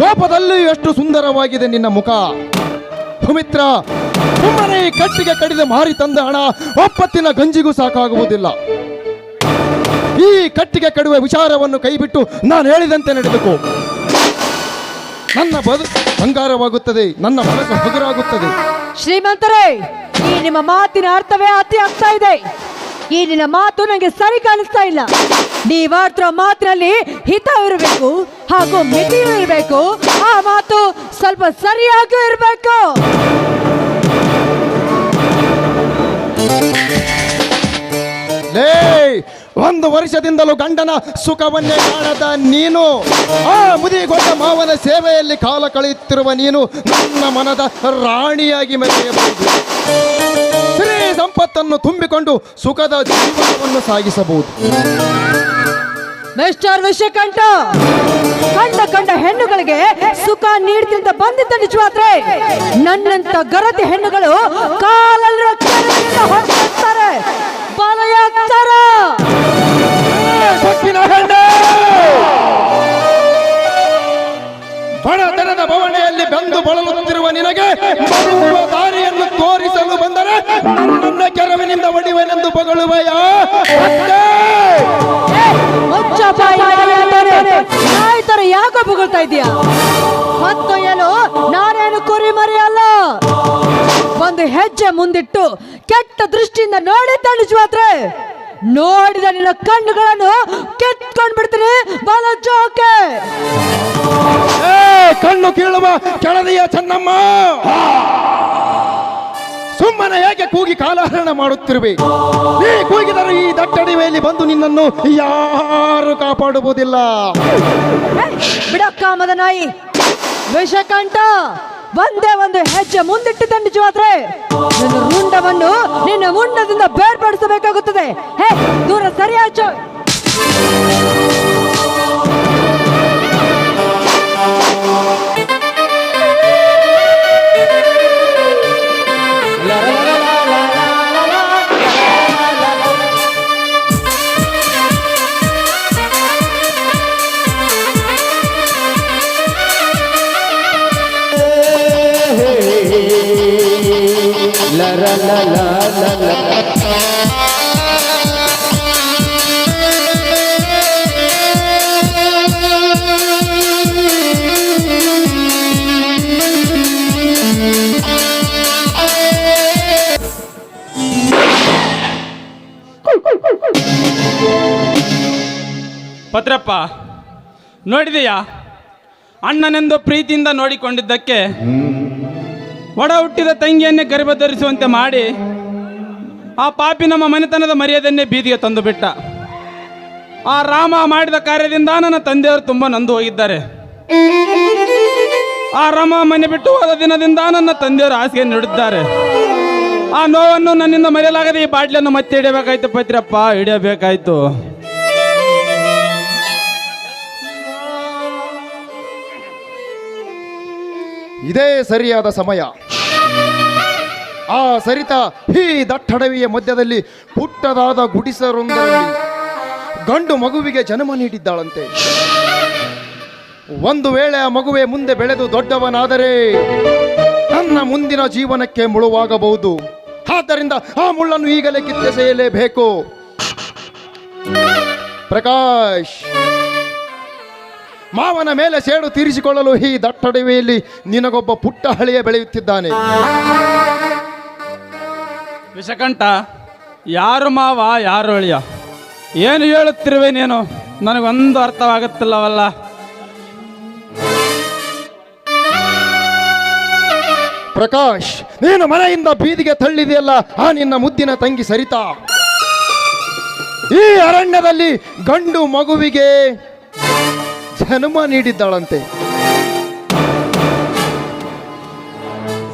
ಕೋಪದಲ್ಲೂ ಎಷ್ಟು ಸುಂದರವಾಗಿದೆ ನಿನ್ನ ಮುಖ. ಸುಮಿತ್ರ, ಸುಮ್ಮನೆ ಈ ಕಟ್ಟಿಗೆ ಕಡಿದ ಮಾರಿ ತಂದ ಹಣ ಒಪ್ಪತ್ತಿನ ಗಂಜಿಗೂ ಸಾಕಾಗುವುದಿಲ್ಲ. ಈ ಕಟ್ಟಿಗೆ ಕಡುವ ವಿಚಾರವನ್ನು ಕೈಬಿಟ್ಟು ನಾನು ಹೇಳಿದಂತೆ ನಡೆದುಕೋ. ನನ್ನ ಬಂಗಾರವಾಗುತ್ತದೆ, ನನ್ನ ಮನಸ್ಸು ಹಗುರಾಗುತ್ತದೆ. ಶ್ರೀಮಂತರೇ, ಈ ನಿಮ್ಮ ಮಾತಿನ ಅರ್ಥವೇ ಅತಿ ಆಗ್ತಾ ಇದೆ. ಈ ನಿನ್ನ ಮಾತು ನನಗೆ ಸರಿ ಕಾಣಿಸ್ತಾ ಇಲ್ಲ. ನೀವಾಡ್ತಿರೋ ಮಾತಿನಲ್ಲಿ ಹಿತವಿರಬೇಕು ಹಾಗೂ ಮಿತಿಯೂ ಇರಬೇಕು. ಆ ಮಾತು ಸ್ವಲ್ಪ ಸರಿಯಾಗೂ ಇರಬೇಕು. ಲೇ, 1 ವರ್ಷದಿಂದಲೂ ಗಂಡನ ಸುಖವನ್ನೇ ಕಾಣದ ನೀನು, ಆ ಮುದಿಗೊಂಡ ಮಾವನ ಸೇವೆಯಲ್ಲಿ ಕಾಲ ಕಳೆಯುತ್ತಿರುವ ನೀನು ನನ್ನ ಮನದ ರಾಣಿಯಾಗಿ ಮೆರೆಯಬಹುದು. ಶ್ರೀ ಸಂಪತ್ತನ್ನು ತುಂಬಿಕೊಂಡು ಸುಖದ ಜೀವನವನ್ನು ಸಾಗಿಸಬಹುದು. ಮಿಸ್ಟರ್ ವಿಷಕಂಠ, ಕಂಡ ಹೆಣ್ಣುಗಳಿಗೆ ಸುಖ ನೀಡ್ತಿಂತ ಬಂದಿದ್ದ ನಿಜವಾದ್ರೆ ನನ್ನಂತ ಗರತಿ ಹೆಣ್ಣುಗಳು ಕಾಲಲ್ಲಿರೋ ಕೆರೆಯಿಂದ ಹೊರಡ್ತಾರೆ, ಬಲೆಯಾಗ್ತಾರ. ಬಡತನದ ಬವಣೆಯಲ್ಲಿ ಬೆಂದು ಬಳಲುತ್ತಿರುವ ನಿನಗೆ ಬರುವ ದಾರಿಯನ್ನು ತೋರಿಸಲು ಬಂದರೆ ನನ್ನ ಕೆರವಿನಿಂದ ಒಡಿವನೆಂದು ಬಗಳುವೆಯ? ತರ ಯಾಕೋ ಬೊಗಳ್ತಾ ಇದೀಯಾ? ಮತ್ತು ಏನು, ನಾನೇನು ಕುರಿ ಮರಿ ಅಲ್ಲ. ಒಂದು ಹೆಜ್ಜೆ ಮುಂದಿಟ್ಟು ಕೆಟ್ಟ ದೃಷ್ಟಿಯಿಂದ ನೋಡಿದ್ದ ನಿಜವಾದ್ರೆ ನೋಡಿದ ನಿನ್ನ ಕಣ್ಣುಗಳನ್ನು ಕೆತ್ಕೊಂಡ್ ಬಿಡ್ತೀನಿ. ಬಾಲ ಜೋಕೆ ಕಣ್ಣು ಕೀಳುವ ಕೆಳದಿಯ ಚೆನ್ನಮ್ಮ, ಸುಮ್ಮನೆ ಹೇಗೆ ಕೂಗಿ ಕಾಲಹರಣ ಮಾಡುತ್ತಿರುವೆ? ನೀ ಕೂಗಿದರೆ ಈ ದಟ್ಟಡಿವೆಯಲ್ಲಿ ಬಂದು ನಿನ್ನನ್ನು ಯಾರು ಕಾಪಾಡುವುದಿಲ್ಲ. ಬಿಡಕ್ಕಾಮದ ನಾಯಿ ವಿಷಕಂಠ, ಒಂದೇ ಒಂದು ಹೆಜ್ಜೆ ಮುಂದಿಟ್ಟಿದ್ದ ನಿಜವಾದ್ರೆ ನಿನ್ನ ರುಂಡವನ್ನು ನಿನ್ನ ಮುಂಡದಿಂದ ಬೇರ್ಪಡಿಸಬೇಕಾಗುತ್ತದೆ. ಹೇ, ದೂರ ಸರಿಯಾಚು. ಭದ್ರಪ್ಪ, ನೋಡಿದೆಯಾ? ಅಣ್ಣನೆಂದು ಪ್ರೀತಿಯಿಂದ ನೋಡಿಕೊಂಡಿದ್ದಕ್ಕೆ ಒಡ ಹುಟ್ಟಿದ ತಂಗಿಯನ್ನೇ ಗರ್ಭಧರಿಸುವಂತೆ ಮಾಡಿ ಆ ಪಾಪಿ ನಮ್ಮ ಮನೆತನದ ಮರ್ಯಾದನ್ನೇ ಬೀದಿಗೆ ತಂದು ಬಿಟ್ಟ. ಆ ರಾಮ ಮಾಡಿದ ಕಾರ್ಯದಿಂದ ನನ್ನ ತಂದೆಯವರು ತುಂಬ ನೊಂದು ಹೋಗಿದ್ದಾರೆ. ಆ ರಾಮ ಮನೆ ಬಿಟ್ಟು ಹೋದ ದಿನದಿಂದ ನನ್ನ ತಂದೆಯವರು ಹಾಸಿಗೆ ನೀಡಿದ್ದಾರೆ. ಆ ನೋವನ್ನು ನನ್ನಿಂದ ಮರೆಯಲಾಗದೆ ಈ ಬಾಟ್ಲಿಯನ್ನು ಮತ್ತೆ ಹಿಡಿಯಬೇಕಾಯ್ತು ಪತ್ರಪ್ಪ, ಹಿಡಿಯಬೇಕಾಯ್ತು. ಇದೇ ಸರಿಯಾದ ಸಮಯ. ಆ ಸರಿತ ಈ ದಟ್ಟಡವಿಯ ಮಧ್ಯದಲ್ಲಿ ಪುಟ್ಟದಾದ ಗುಡಿಸರೊಂದರಲ್ಲಿ ಗಂಡು ಮಗುವಿಗೆ ಜನ್ಮ ನೀಡಿದ್ದಾಳಂತೆ. ಒಂದು ವೇಳೆ ಆ ಮಗುವೆ ಮುಂದೆ ಬೆಳೆದು ದೊಡ್ಡವನಾದರೆ ನನ್ನ ಮುಂದಿನ ಜೀವನಕ್ಕೆ ಮುಳುವಾಗಬಹುದು. ಆದ್ದರಿಂದ ಆ ಮುಳ್ಳನ್ನು ಈಗಲೇ ಕಿತ್ತೆಸೆಯಲೇಬೇಕು. ಪ್ರಕಾಶ್, ಮಾವನ ಮೇಲೆ ಸೇಡು ತೀರಿಸಿಕೊಳ್ಳಲು ಈ ದಟ್ಟಡವಿಯಲ್ಲಿ ನಿನಗೊಬ್ಬ ಪುಟ್ಟ ಹಳಿಯ ಬೆಳೆಯುತ್ತಿದ್ದಾನೆ. ವಿಷಕಂಠ, ಯಾರು ಮಾವ ಯಾರು ಅಳಿಯ? ಏನು ಹೇಳುತ್ತಿರುವೆ ನೀನು? ನನಗೊಂದು ಅರ್ಥವಾಗುತ್ತಿಲ್ಲವಲ್ಲ. ಪ್ರಕಾಶ್, ನೀನು ಮನೆಯಿಂದ ಬೀದಿಗೆ ತಳ್ಳಿದೆಯಲ್ಲ ಆ ನಿನ್ನ ಮುದ್ದಿನ ತಂಗಿ ಸರಿತಾ ಈ ಅರಣ್ಯದಲ್ಲಿ ಗಂಡು ಮಗುವಿಗೆ ಜನ್ಮ ನೀಡಿದ್ದಾಳಂತೆ.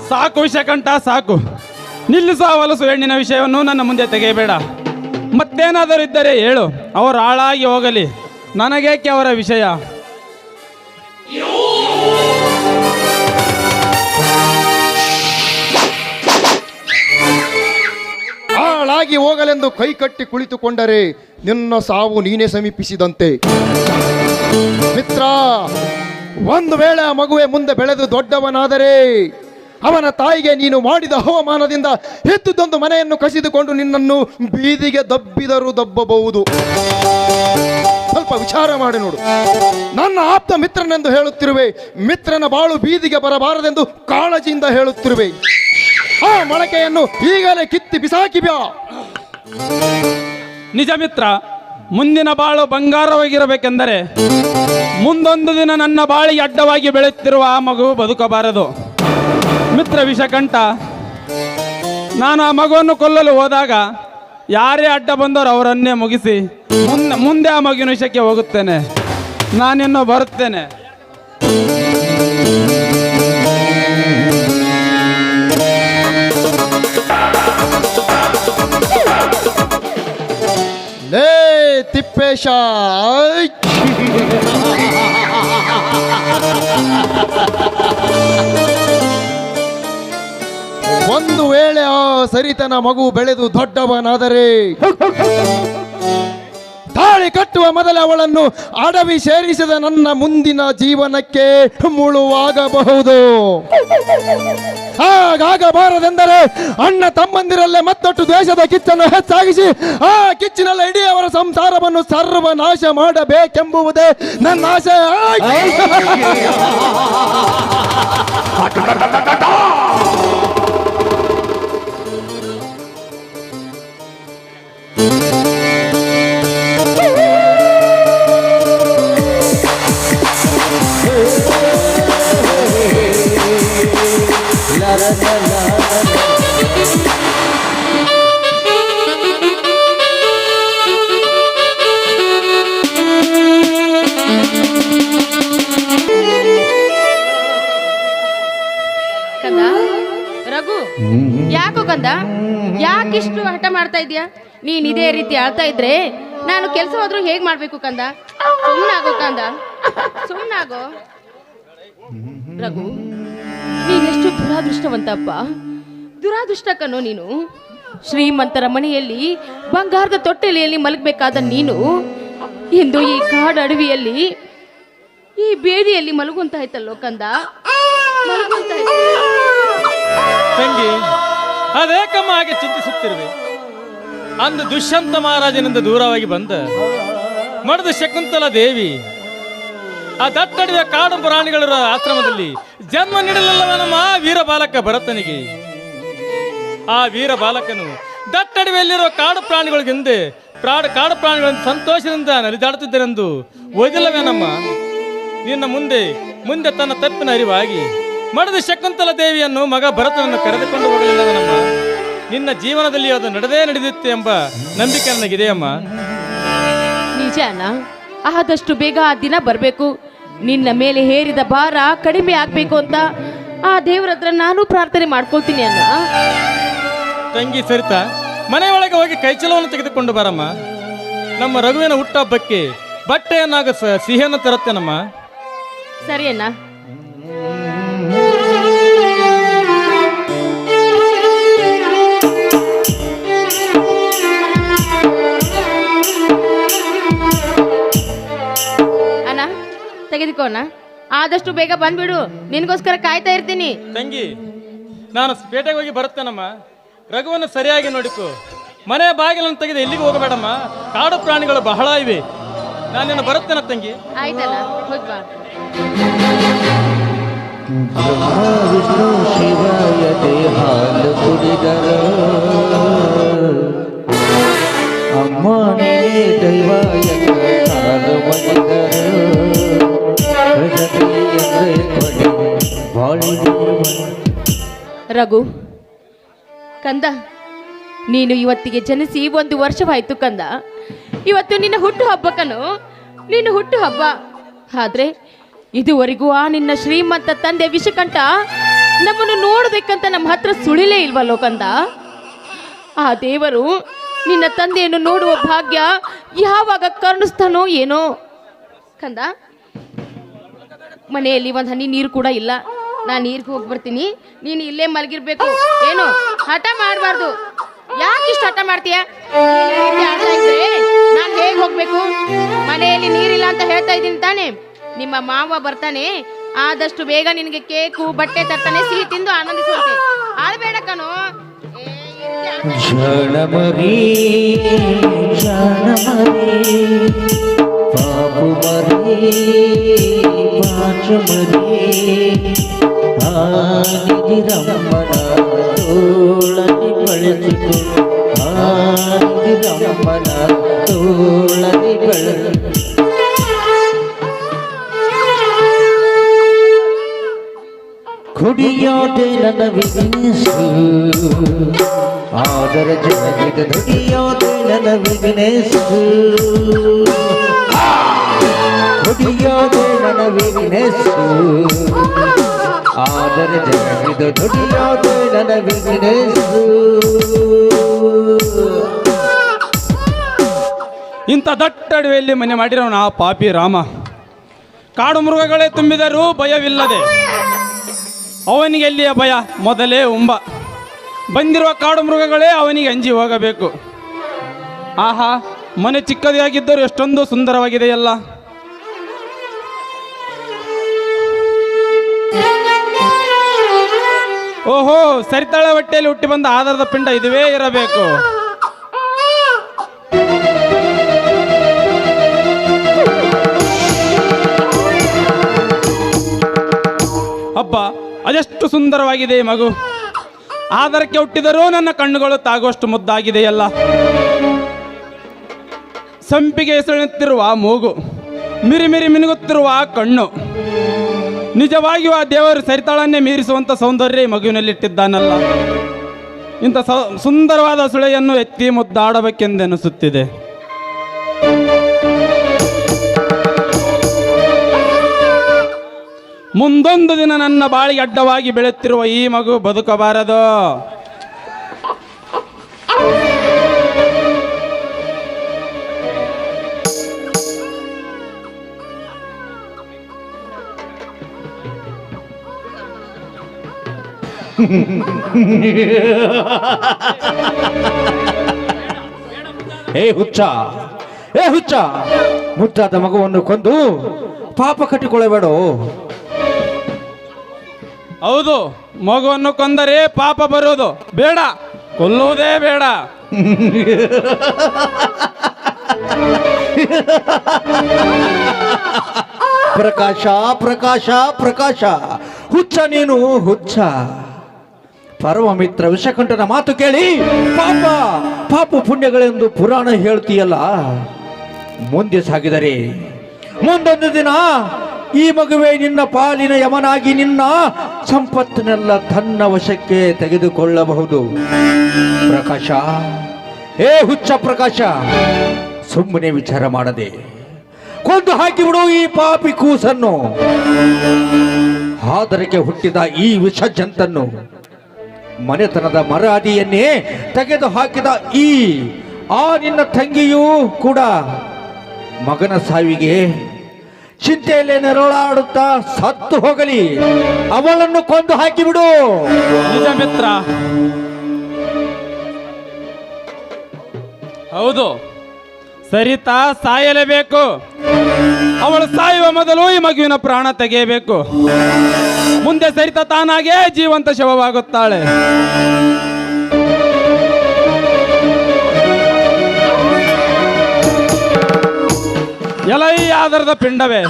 ಸಾಕು ವಿಷಕಂಠ, ಸಾಕು. ನಿಲ್ಲಿಸುವ ಹೊಲಸು ಹೆಣ್ಣಿನ ವಿಷಯವನ್ನು ನನ್ನ ಮುಂದೆ ತೆಗೆಯಬೇಡ. ಮತ್ತೇನಾದರೂ ಇದ್ದರೆ ಹೇಳು, ಅವರು ಹಾಳಾಗಿ ಹೋಗಲಿ, ನನಗೇಕೆ ಅವರ ವಿಷಯ? ಹಾಳಾಗಿ ಹೋಗಲೆಂದು ಕೈ ಕಟ್ಟಿ ಒಂದು ವೇಳೆ ಆ ಮಗುವೆ ಮುಂದೆ ಬೆಳೆದು ದೊಡ್ಡವನಾದರೆ ಅವನ ತಾಯಿಗೆ ನೀನು ಮಾಡಿದ ಅವಮಾನದಿಂದ ಹೆತ್ತುದೊಂದು ಮನೆಯನ್ನು ಕಸಿದುಕೊಂಡು ನಿನ್ನನ್ನು ಬೀದಿಗೆ ದಬ್ಬಿದರೂ ದಬ್ಬಬಹುದು. ಸ್ವಲ್ಪ ವಿಚಾರ ಮಾಡಿ ನೋಡು. ನನ್ನ ಆಪ್ತ ಮಿತ್ರನೆಂದು ಹೇಳುತ್ತಿರುವೆ, ಮಿತ್ರನ ಬಾಳು ಬೀದಿಗೆ ಬರಬಾರದೆಂದು ಕಾಳಜಿಯಿಂದ ಹೇಳುತ್ತಿರುವೆ. ಆ ಮೊಳಕೆಯನ್ನು ಈಗಲೇ ಕಿತ್ತಿ ಬಿಸಾಕಿ ಬ್ಯಾ. ನಿಜ ಮಿತ್ರ, ಮುಂದಿನ ಬಾಳು ಬಂಗಾರವಾಗಿರಬೇಕೆಂದರೆ ಮುಂದೊಂದು ದಿನ ನನ್ನ ಬಾಳಿಗೆ ಅಡ್ಡವಾಗಿ ಬೆಳೆಯುತ್ತಿರುವ ಆ ಮಗು ಬದುಕಬಾರದು. ಮಿತ್ರ ವಿಷಕಂಠ, ನಾನು ಆ ಮಗುವನ್ನು ಕೊಲ್ಲಲು ಹೋದಾಗ ಯಾರೇ ಅಡ್ಡ ಬಂದವರು ಅವರನ್ನೇ ಮುಗಿಸಿ ಮುಂದೆ ಆ ಮಗುವಿನ ವಿಷಯಕ್ಕೆ ಹೋಗುತ್ತೇನೆ. ನಾನಿನ್ನು ಬರುತ್ತೇನೆ. ಲೇ ತಿಪ್ಪೇಶ, ಒಂದು ವೇಳೆ ಆ ಸರಿತನ ಮಗು ಬೆಳೆದು ದೊಡ್ಡವನಾದರೆ ತಾಳಿ ಕಟ್ಟುವ ಮೊದಲೇ ಅವಳನ್ನು ಅಡವಿ ಸೇರಿಸಿದ ನನ್ನ ಮುಂದಿನ ಜೀವನಕ್ಕೆ ಮುಳುವಾಗಬಹುದು. ಹಾಗಾಗಬಾರದೆಂದರೆ ಅಣ್ಣ ತಮ್ಮಂದಿರಲ್ಲೇ ಮತ್ತೊಟ್ಟು ದ್ವೇಷದ ಕಿಚ್ಚನ್ನು ಹೆಚ್ಚಾಗಿಸಿ ಆ ಕಿಚ್ಚಿನಲ್ಲ ಇಡೀ ಅವರ ಸಂಸಾರವನ್ನು ಸರ್ವನಾಶ ಮಾಡಬೇಕೆಂಬುವುದೇ ನನ್ನ ಆಸೆ. ಕಂದ, ರಘು, ಯಾಕೋ ಕಂದ, ಯಾಕಿಷ್ಟು ಹಠ ಮಾಡ್ತಾ ಇದೀಯಾ? ನೀನ್ ಇದೇ ರೀತಿ ಆಳ್ತಾ ಇದ್ರೆ ನಾನು ಕೆಲಸ ಹೋದ್ರೂ ಹೇಗ್ ಮಾಡ್ಬೇಕು ಕಂದ? ಸುಮ್ನಾಗೋ ಕಂದ, ಸುಮ್ನಾಗೋ. ರಘು, ನೀನೆಷ್ಟು ದುರಾದೃಷ್ಟವಂತಪ್ಪ, ದುರಾದೃಷ್ಟಕ್ಕನೋ ನೀನು. ಶ್ರೀಮಂತರ ಮನೆಯಲ್ಲಿ ಬಂಗಾರದ ತೊಟ್ಟೆಲೆಯಲ್ಲಿ ಮಲಗಬೇಕಾದ ನೀನು ಇಂದು ಈ ಕಾಡು ಅಡವಿಯಲ್ಲಿ ಈ ಬೇದಿಯಲ್ಲಿ ಮಲಗುವಂತಾಯ್ತಲ್ಲೋ ಕಂದ, ಮಲಗುವಂತಾಯ್ತು. ತಂಗಿ, ಅದೇಕಮ್ಮ ಹಾಗೆ ಚಿಂತಿಸುತ್ತಿರುವೆ? ಅಂದು ದುಷ್ಯಂತ ಮಹಾರಾಜನಿಂದ ದೂರವಾಗಿ ಬಂದ ಮಡದ ಶಕುಂತಲಾ ದೇವಿ ಆ ದಟ್ಟಡಿಯ ಕಾಡು ಪ್ರಾಣಿಗಳ ಆಶ್ರಮದಲ್ಲಿ ಜನ್ಮ ನೀಡಲಿಲ್ಲವನಮ್ಮ ವೀರ ಬಾಲಕ ಭರತನಿಗೆ. ಆ ವೀರ ಬಾಲಕನು ದಟ್ಟಡಿಯಲ್ಲಿರುವ ಕಾಡು ಪ್ರಾಣಿಗಳಿಗೆಂದೇ ಕಾಡು ಪ್ರಾಣಿಗಳನ್ನು ಸಂತೋಷದಿಂದ ನಲಿದಾಡುತ್ತಿದ್ದರೆಂದು ಓದಿಲ್ಲವೇನಮ್ಮ? ನಿನ್ನ ಮುಂದೆ ತನ್ನ ತಪ್ಪಿನ ಅರಿವಾಗಿ ಮಡದ ಶಕುಂತಲಾ ದೇವಿಯನ್ನು ಮಗ ಭರತನನ್ನು ಕರೆದುಕೊಂಡು ಹೋಗಲಿಲ್ಲವನಮ್ಮ. ನಿನ್ನ ಜೀವನದಲ್ಲಿ ಅದು ನಡೆದಿತ್ತೆ ಎಂಬ ನಂಬಿಕೆ ನನಗಿದೆಯಮ್ಮ. ನಿಜಾನ? ಆದಷ್ಟು ಬೇಗ ಆ ದಿನ ಬರಬೇಕು. ನಿನ್ನ ಮೇಲೆ ಹೇರಿದ ಭಾರ ಕಡಿಮೆ ಆಗ್ಬೇಕು ಅಂತ ಆ ದೇವರ ಹತ್ರ ನಾನು ಪ್ರಾರ್ಥನೆ ಮಾಡ್ಕೊಳ್ತೀನಿ ಅಣ್ಣ. ತಂಗಿ ಸರಿತಾ, ಮನೆಯೊಳಗೆ ಹೋಗಿ ಕೈಚಲವನ್ನು ತೆಗೆದುಕೊಂಡು ಬರಮ್ಮ. ನಮ್ಮ ರಘುವಿನ ಹುಟ್ಟಹಬ್ಬಕ್ಕೆ ಬಟ್ಟೆಯನ್ನಾಗ ಸಿಹಿಯನ್ನು ತರುತ್ತೇನಮ್ಮ. ಸರಿ ಅಣ್ಣ. ಅಣ್ಣ ತೆಗೆದುಕೋಣ, ಆದಷ್ಟು ಬೇಗ ಬಂದ್ಬಿಡು, ನಿನ್ಗೋಸ್ಕರ ಕಾಯ್ತಾ ಇರ್ತೀನಿ. ತಂಗಿ, ನಾನು ಪೇಟೆಗೆ ಹೋಗಿ ಬರುತ್ತೇನಮ್ಮ. ರಘುವನ್ನು ಸರಿಯಾಗಿ ನೋಡಿಕೊ. ಮನೆ ಬಾಗಿಲನ್ನು ತೆಗೆದು ಎಲ್ಲಿಗೆ ಹೋಗಬೇಡಮ್ಮ, ಕಾಡು ಪ್ರಾಣಿಗಳು ಬಹಳ ಇವೆ. ನಾನಿನ್ನು ಬರುತ್ತೇನ ತಂಗಿ. ಆಯ್ತಲ್ಲ, ಹೋಗಿ ಬಾ. ವಿಷ್ಣು ಶಿವಾಯ ಹಾಲು ಕುಡಿದರ ಅಮ್ಮ ನೀನೇ ದೈವಾಯ ಹಾಲು ಮಡಿದರ ರಘು ಕಂದ, ನೀನು ಇವತ್ತಿಗೆ ಜನಿಸಿ 1 ವರ್ಷವಾಯ್ತು ಕಂದ. ಇವತ್ತು ನಿನ್ನ ಹುಟ್ಟು ಹಬ್ಬಕ್ಕನು, ನಿನ್ನ ಹುಟ್ಟು ಹಬ್ಬ. ಆದ್ರೆ ಇದುವರೆಗೂ ಆ ನಿನ್ನ ಶ್ರೀಮಂತ ತಂದೆ ವಿಷಕಂಠ ನಮ್ಮನ್ನು ನೋಡೋದಕ್ಕಂತ ನಮ್ಮ ಹತ್ರ ಸುಳಿಲೇ ಇಲ್ವಲ್ಲೋ ಕಂದ. ಆ ದೇವರು ನಿನ್ನ ತಂದೆಯನ್ನು ನೋಡುವ ಭಾಗ್ಯ ಯಾವಾಗ ಕರುಣಿಸ್ತಾನೋ ಏನೋ ಕಂದ. ಮನೆಯಲ್ಲಿ ಒಂದು ಹನಿ ನೀರು ಕೂಡ ಇಲ್ಲ. ನಾನು ನೀರಿಗೆ ಹೋಗಿ ಬರ್ತೀನಿ, ನೀನು ಇಲ್ಲೇ ಮಲಗಿರ್ಬೇಕು. ಏನು ಹಠ ಮಾಡಬಾರ್ದು. ಯಾಕಿಷ್ಟು ಹಠ ಮಾಡ್ತೀಯ? ನಾನು ಹೇಗೆ ಹೋಗ್ಬೇಕು? ಮನೆಯಲ್ಲಿ ನೀರಿಲ್ಲ ಅಂತ ಹೇಳ್ತಾ ಇದ್ದೀನಿ ತಾನೆ. ನಿಮ್ಮ ಮಾವ ಬರ್ತಾನೆ, ಆದಷ್ಟು ಬೇಗ ನಿನಗೆ ಕೇಕು ಬಟ್ಟೆ ತರ್ತಾನೆ, ಸಿಹಿ ತಿಂದು ಆನಂದಿಸುವಂತೆ. ಆಳ್ಬೇಡ ಕಣೋ. ಜಾಣಮರಿ ಜಾಣಮರಿ ಪಾಪು ಮರಿ ಪಾಚು ಮರಿ ಆನಿರಮ್ಮನ ತೋಳನಿ ಬಳಸಿಕೊ ಆನಿರಮ್ಮನ ತೋಳನಿ ಬಳಸಿಕೊ. ಕುಡಿಯೋದೆ ನನ್ನ ವಿಘ್ನೇಶು ಆದರ ಜಗದ ನುಡಿಯೋದೆ ನನ್ನ ವಿಘ್ನೇಶು ಕುಡಿಯೋದೆ ನನ್ನ ವಿಘ್ನೇಶು ಆದರ ಜಗದ ನುಡಿಯೋದೆ ನನ್ನ ವಿಘ್ನೇಶು. ಇಂಥ ದಟ್ಟ ಅಡವಿಯಲ್ಲಿ ಮನೆ ಮಾಡಿರೋನು ಆ ಪಾಪಿ ರಾಮ. ಕಾಡು ಮೃಗಗಳೇ ತುಂಬಿದರೂ ಭಯವಿಲ್ಲದೆ ಅವನಿಗೆ ಎಲ್ಲಿಯ ಭಯ? ಮೊದಲೇ ಉಂಬ ಬಂದಿರುವ ಕಾಡು ಮೃಗಗಳೇ ಅವನಿಗೆ ಅಂಜಿ ಹೋಗಬೇಕು. ಆಹಾ, ಮನೆ ಚಿಕ್ಕದಾಗಿದ್ದರೂ ಎಷ್ಟೊಂದು ಸುಂದರವಾಗಿದೆಯಲ್ಲ. ಓಹೋ, ಸರಿತಾಳ ಹೊಟ್ಟೆಯಲ್ಲಿ ಹುಟ್ಟಿ ಬಂದ ಆಧಾರದ ಪಿಂಡ ಇದುವೇ ಇರಬೇಕು. ಅಬ್ಬ, ಅದೆಷ್ಟು ಸುಂದರವಾಗಿದೆ ಈ ಮಗು. ಆಧಾರಕ್ಕೆ ಹುಟ್ಟಿದರೂ ನನ್ನ ಕಣ್ಣುಗಳು ತಾಗುವಷ್ಟು ಮುದ್ದಾಗಿದೆಯಲ್ಲ. ಸಂಪಿಗೆ ಎಸೆಯುತ್ತಿರುವ ಮೂಗು, ಮಿರಿ ಮಿರಿ ಮಿನುಗುತ್ತಿರುವ ಕಣ್ಣು. ನಿಜವಾಗಿಯೂ ಆ ದೇವರು ಸರಿತಾಳನ್ನೇ ಮೀರಿಸುವಂಥ ಸೌಂದರ್ಯ ಈ ಮಗುವಿನಲ್ಲಿಟ್ಟಿದ್ದಾನಲ್ಲ. ಇಂಥ ಸುಂದರವಾದ ಸುಳೆಯನ್ನು ಎತ್ತಿ ಮುದ್ದಾಡಬೇಕೆಂದೆನಿಸುತ್ತಿದೆ. ಮುಂದೊಂದು ದಿನ ನನ್ನ ಬಾಳಿಗೆ ಅಡ್ಡವಾಗಿ ಬೆಳೆಯುತ್ತಿರುವ ಈ ಮಗು ಬದುಕಬಾರದು. ಏ ಹುಚ್ಚ, ಏ ಹುಚ್ಚ, ಮುದ್ದಾದ ಮಗುವನ್ನು ಕೊಂದು ಪಾಪ ಕಟ್ಟಿಕೊಳ್ಳಬೇಡ. ಹೌದು, ಮಗುವನ್ನು ಕೊಂದರೆ ಪಾಪ ಬರುವುದು ಬೇಡ, ಕೊಲ್ಲುವುದೇ ಬೇಡ. ಪ್ರಕಾಶ ಪ್ರಕಾಶ ಪ್ರಕಾಶ, ಹುಚ್ಚ ನೀನು ಹುಚ್ಚ. ಪರಮಮಿತ್ರ ವಿಷಕಂಠನ ಮಾತು ಕೇಳಿ ಪಾಪ ಪಾಪ ಪುಣ್ಯಗಳೆಂದು ಪುರಾಣ ಹೇಳ್ತೀಯಲ್ಲ. ಮುಂದೆ ಸಾಗಿದರೆ ಮುಂದೊಂದು ದಿನ ಈ ಮಗುವೆ ನಿನ್ನ ಪಾಲಿನ ಯಮನಾಗಿ ನಿನ್ನ ಸಂಪತ್ತನ್ನೆಲ್ಲ ತನ್ನ ವಶಕ್ಕೆ ತೆಗೆದುಕೊಳ್ಳಬಹುದು. ಪ್ರಕಾಶ, ಏ ಹುಚ್ಚ ಪ್ರಕಾಶ, ಸುಮ್ಮನೆ ವಿಚಾರ ಮಾಡದೆ ಕೊಂದು ಹಾಕಿಬಿಡು ಈ ಪಾಪಿ ಕೂಸನ್ನು. ಆದರಕ್ಕೆ ಹುಟ್ಟಿದ ಈ ವಿಷ ಜಂತನ್ನು, ಮನೆತನದ ಮರಾದಿಯನ್ನೇ ತೆಗೆದು ಹಾಕಿದ ಆ ನಿನ್ನ ತಂಗಿಯೂ ಕೂಡ ಮಗನ ಸಾವಿಗೆ ಚಿಂತೆಯಲ್ಲೇ ನೆರಳಾಡುತ್ತಾ ಸತ್ತು ಹೋಗಲಿ. ಅವಳನ್ನು ಕೊಂದು ಹಾಕಿಬಿಡು. ನಿಜ ಮಿತ್ರ, ಹೌದು, ಸರಿತಾ ಸಾಯಲೇಬೇಕು. ಅವಳು ಸಾಯುವ ಮೊದಲು ಈ ಮಗುವಿನ ಪ್ರಾಣ ತೆಗೆಯಬೇಕು. ಮುಂದೆ ಸರಿತಾ ತಾನಾಗೇ ಜೀವಂತ ಶವವಾಗುತ್ತಾಳೆ. ಎಲೈ ಆಧಾರದ ಪಿಂಡವೇ,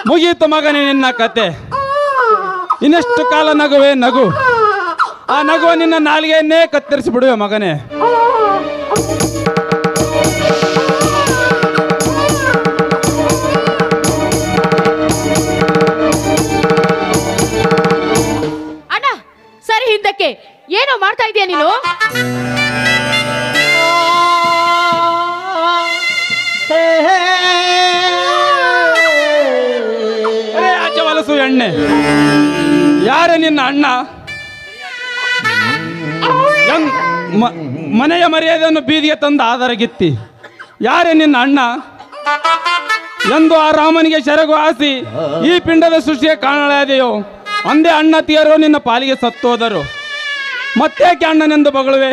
ಮುಗೀತು ಮಗನೇ ನಿನ್ನ ಕತೆ. ಇನ್ನೆಷ್ಟು ಕಾಲ ನಗುವೆ ನಗು. ಆ ನಗುವ ನಿನ್ನ ನಾಲಿಗೆಯನ್ನೇ ಕತ್ತರಿಸಿ ಬಿಡುವೆ ಮಗನೇ. ಅಣ್ಣ, ಸರಿ ಹಿಂದಕ್ಕೆ. ಏನೋ ಮಾಡ್ತಾ ಇದೀಯ ನೀನು? ಅಜವಲಸು ಎಣ್ಣೆ, ಯಾರೇ ನಿನ್ನ ಅಣ್ಣ? ಮನೆಯ ಮರ್ಯಾದೆಯನ್ನು ಬೀದಿಗೆ ತಂದ ಆಧಾರಗಿತ್ತಿ. ಯಾರೇ ನಿನ್ನ ಅಣ್ಣ ಎಂದು ಆ ರಾಮನಿಗೆ ಶರಗು ಹಾಸಿ ಈ ಪಿಂಡದ ಸೃಷ್ಟಿಗೆ ಕಾರಣಲಾದೆಯೋ ಅಂದೇ ಅಣ್ಣತಿಯರು ನಿನ್ನ ಪಾಲಿಗೆ ಸತ್ತೋದರು. ಮತ್ತೇಕೆ ಅಣ್ಣನೆಂದು ಬಗಳುವೆ?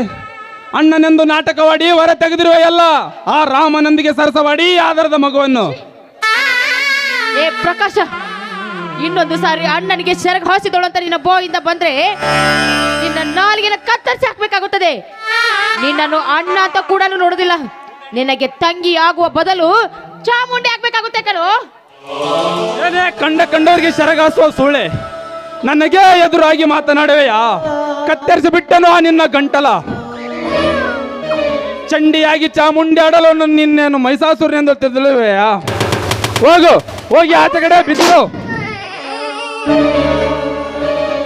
ಅಣ್ಣನೆಂದು ನಾಟಕವಾಡಿ ಹೊರ ತೆಗೆದಿರುವೆ ಎಲ್ಲ ಆ ರಾಮನೊಂದಿಗೆ ಸರಸವಾಡಿ ಆಧಾರದ ಮಗುವನ್ನು. ಏ ಪ್ರಕಾಶ, ಇನ್ನೊಂದು ಸಾರಿ ಅಣ್ಣನಿಗೆ ಸೆರಗ ಹಾಸಿದಳು ಅಂತ ನಿನ್ನ ಬೋಯಿಂದ ಬಂದ್ರೆ ನಿನ್ನ ನಾಲಿಗೆನ ಕತ್ತರಿಸಿ ಹಾಕ್ಬೇಕಾಗುತ್ತದೆ. ನಿನ್ನನ್ನು ಅಣ್ಣ ಅಂತ ಕೂಡ ನೋಡುದಿಲ್ಲ, ನಿನಗೆ ತಂಗಿ ಆಗುವ ಬದಲು ಚಾಮುಂಡಿ ಆಗ್ಬೇಕಾಗುತ್ತೆ ಕಣೋ. ಏನೇ ಕಂಡವರಿಗೆ ಸೆರಗಾಸುವ ಸೂಳೆ, ನನಗೆ ಎದುರಾಗಿ ಮಾತನಾಡುವೆಯಾ? ಕತ್ತರಿಸಿ ಬಿಟ್ಟನು ಆ ನಿನ್ನ ಗಂಟಲ. ಚಂಡಿಯಾಗಿ ಚಾಮುಂಡಿ ಆಡಲು ನಿನ್ನೇನು ಮೈಸಾಸುರನೆಂದು ತಿಳಿದುವೆಯಾ? ಹೋಗಿ ಆಚೆ ಕಡೆ ಬಿದ್ದು.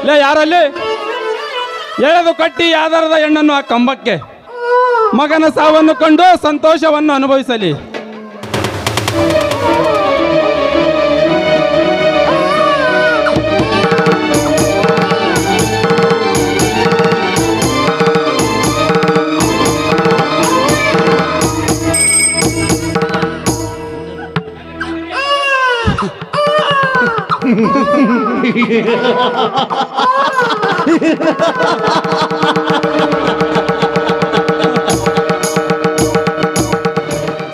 ಲೇ ಯಾರಲ್ಲಿ ಎಳೆದು ಕಟ್ಟಿ ಆಧಾರದ ಹೆಣ್ಣನ್ನು ಆ ಕಂಬಕ್ಕೆ, ಮಗನ ಸಾವನ್ನು ಕಂಡು ಸಂತೋಷವನ್ನು ಅನುಭವಿಸಲಿ.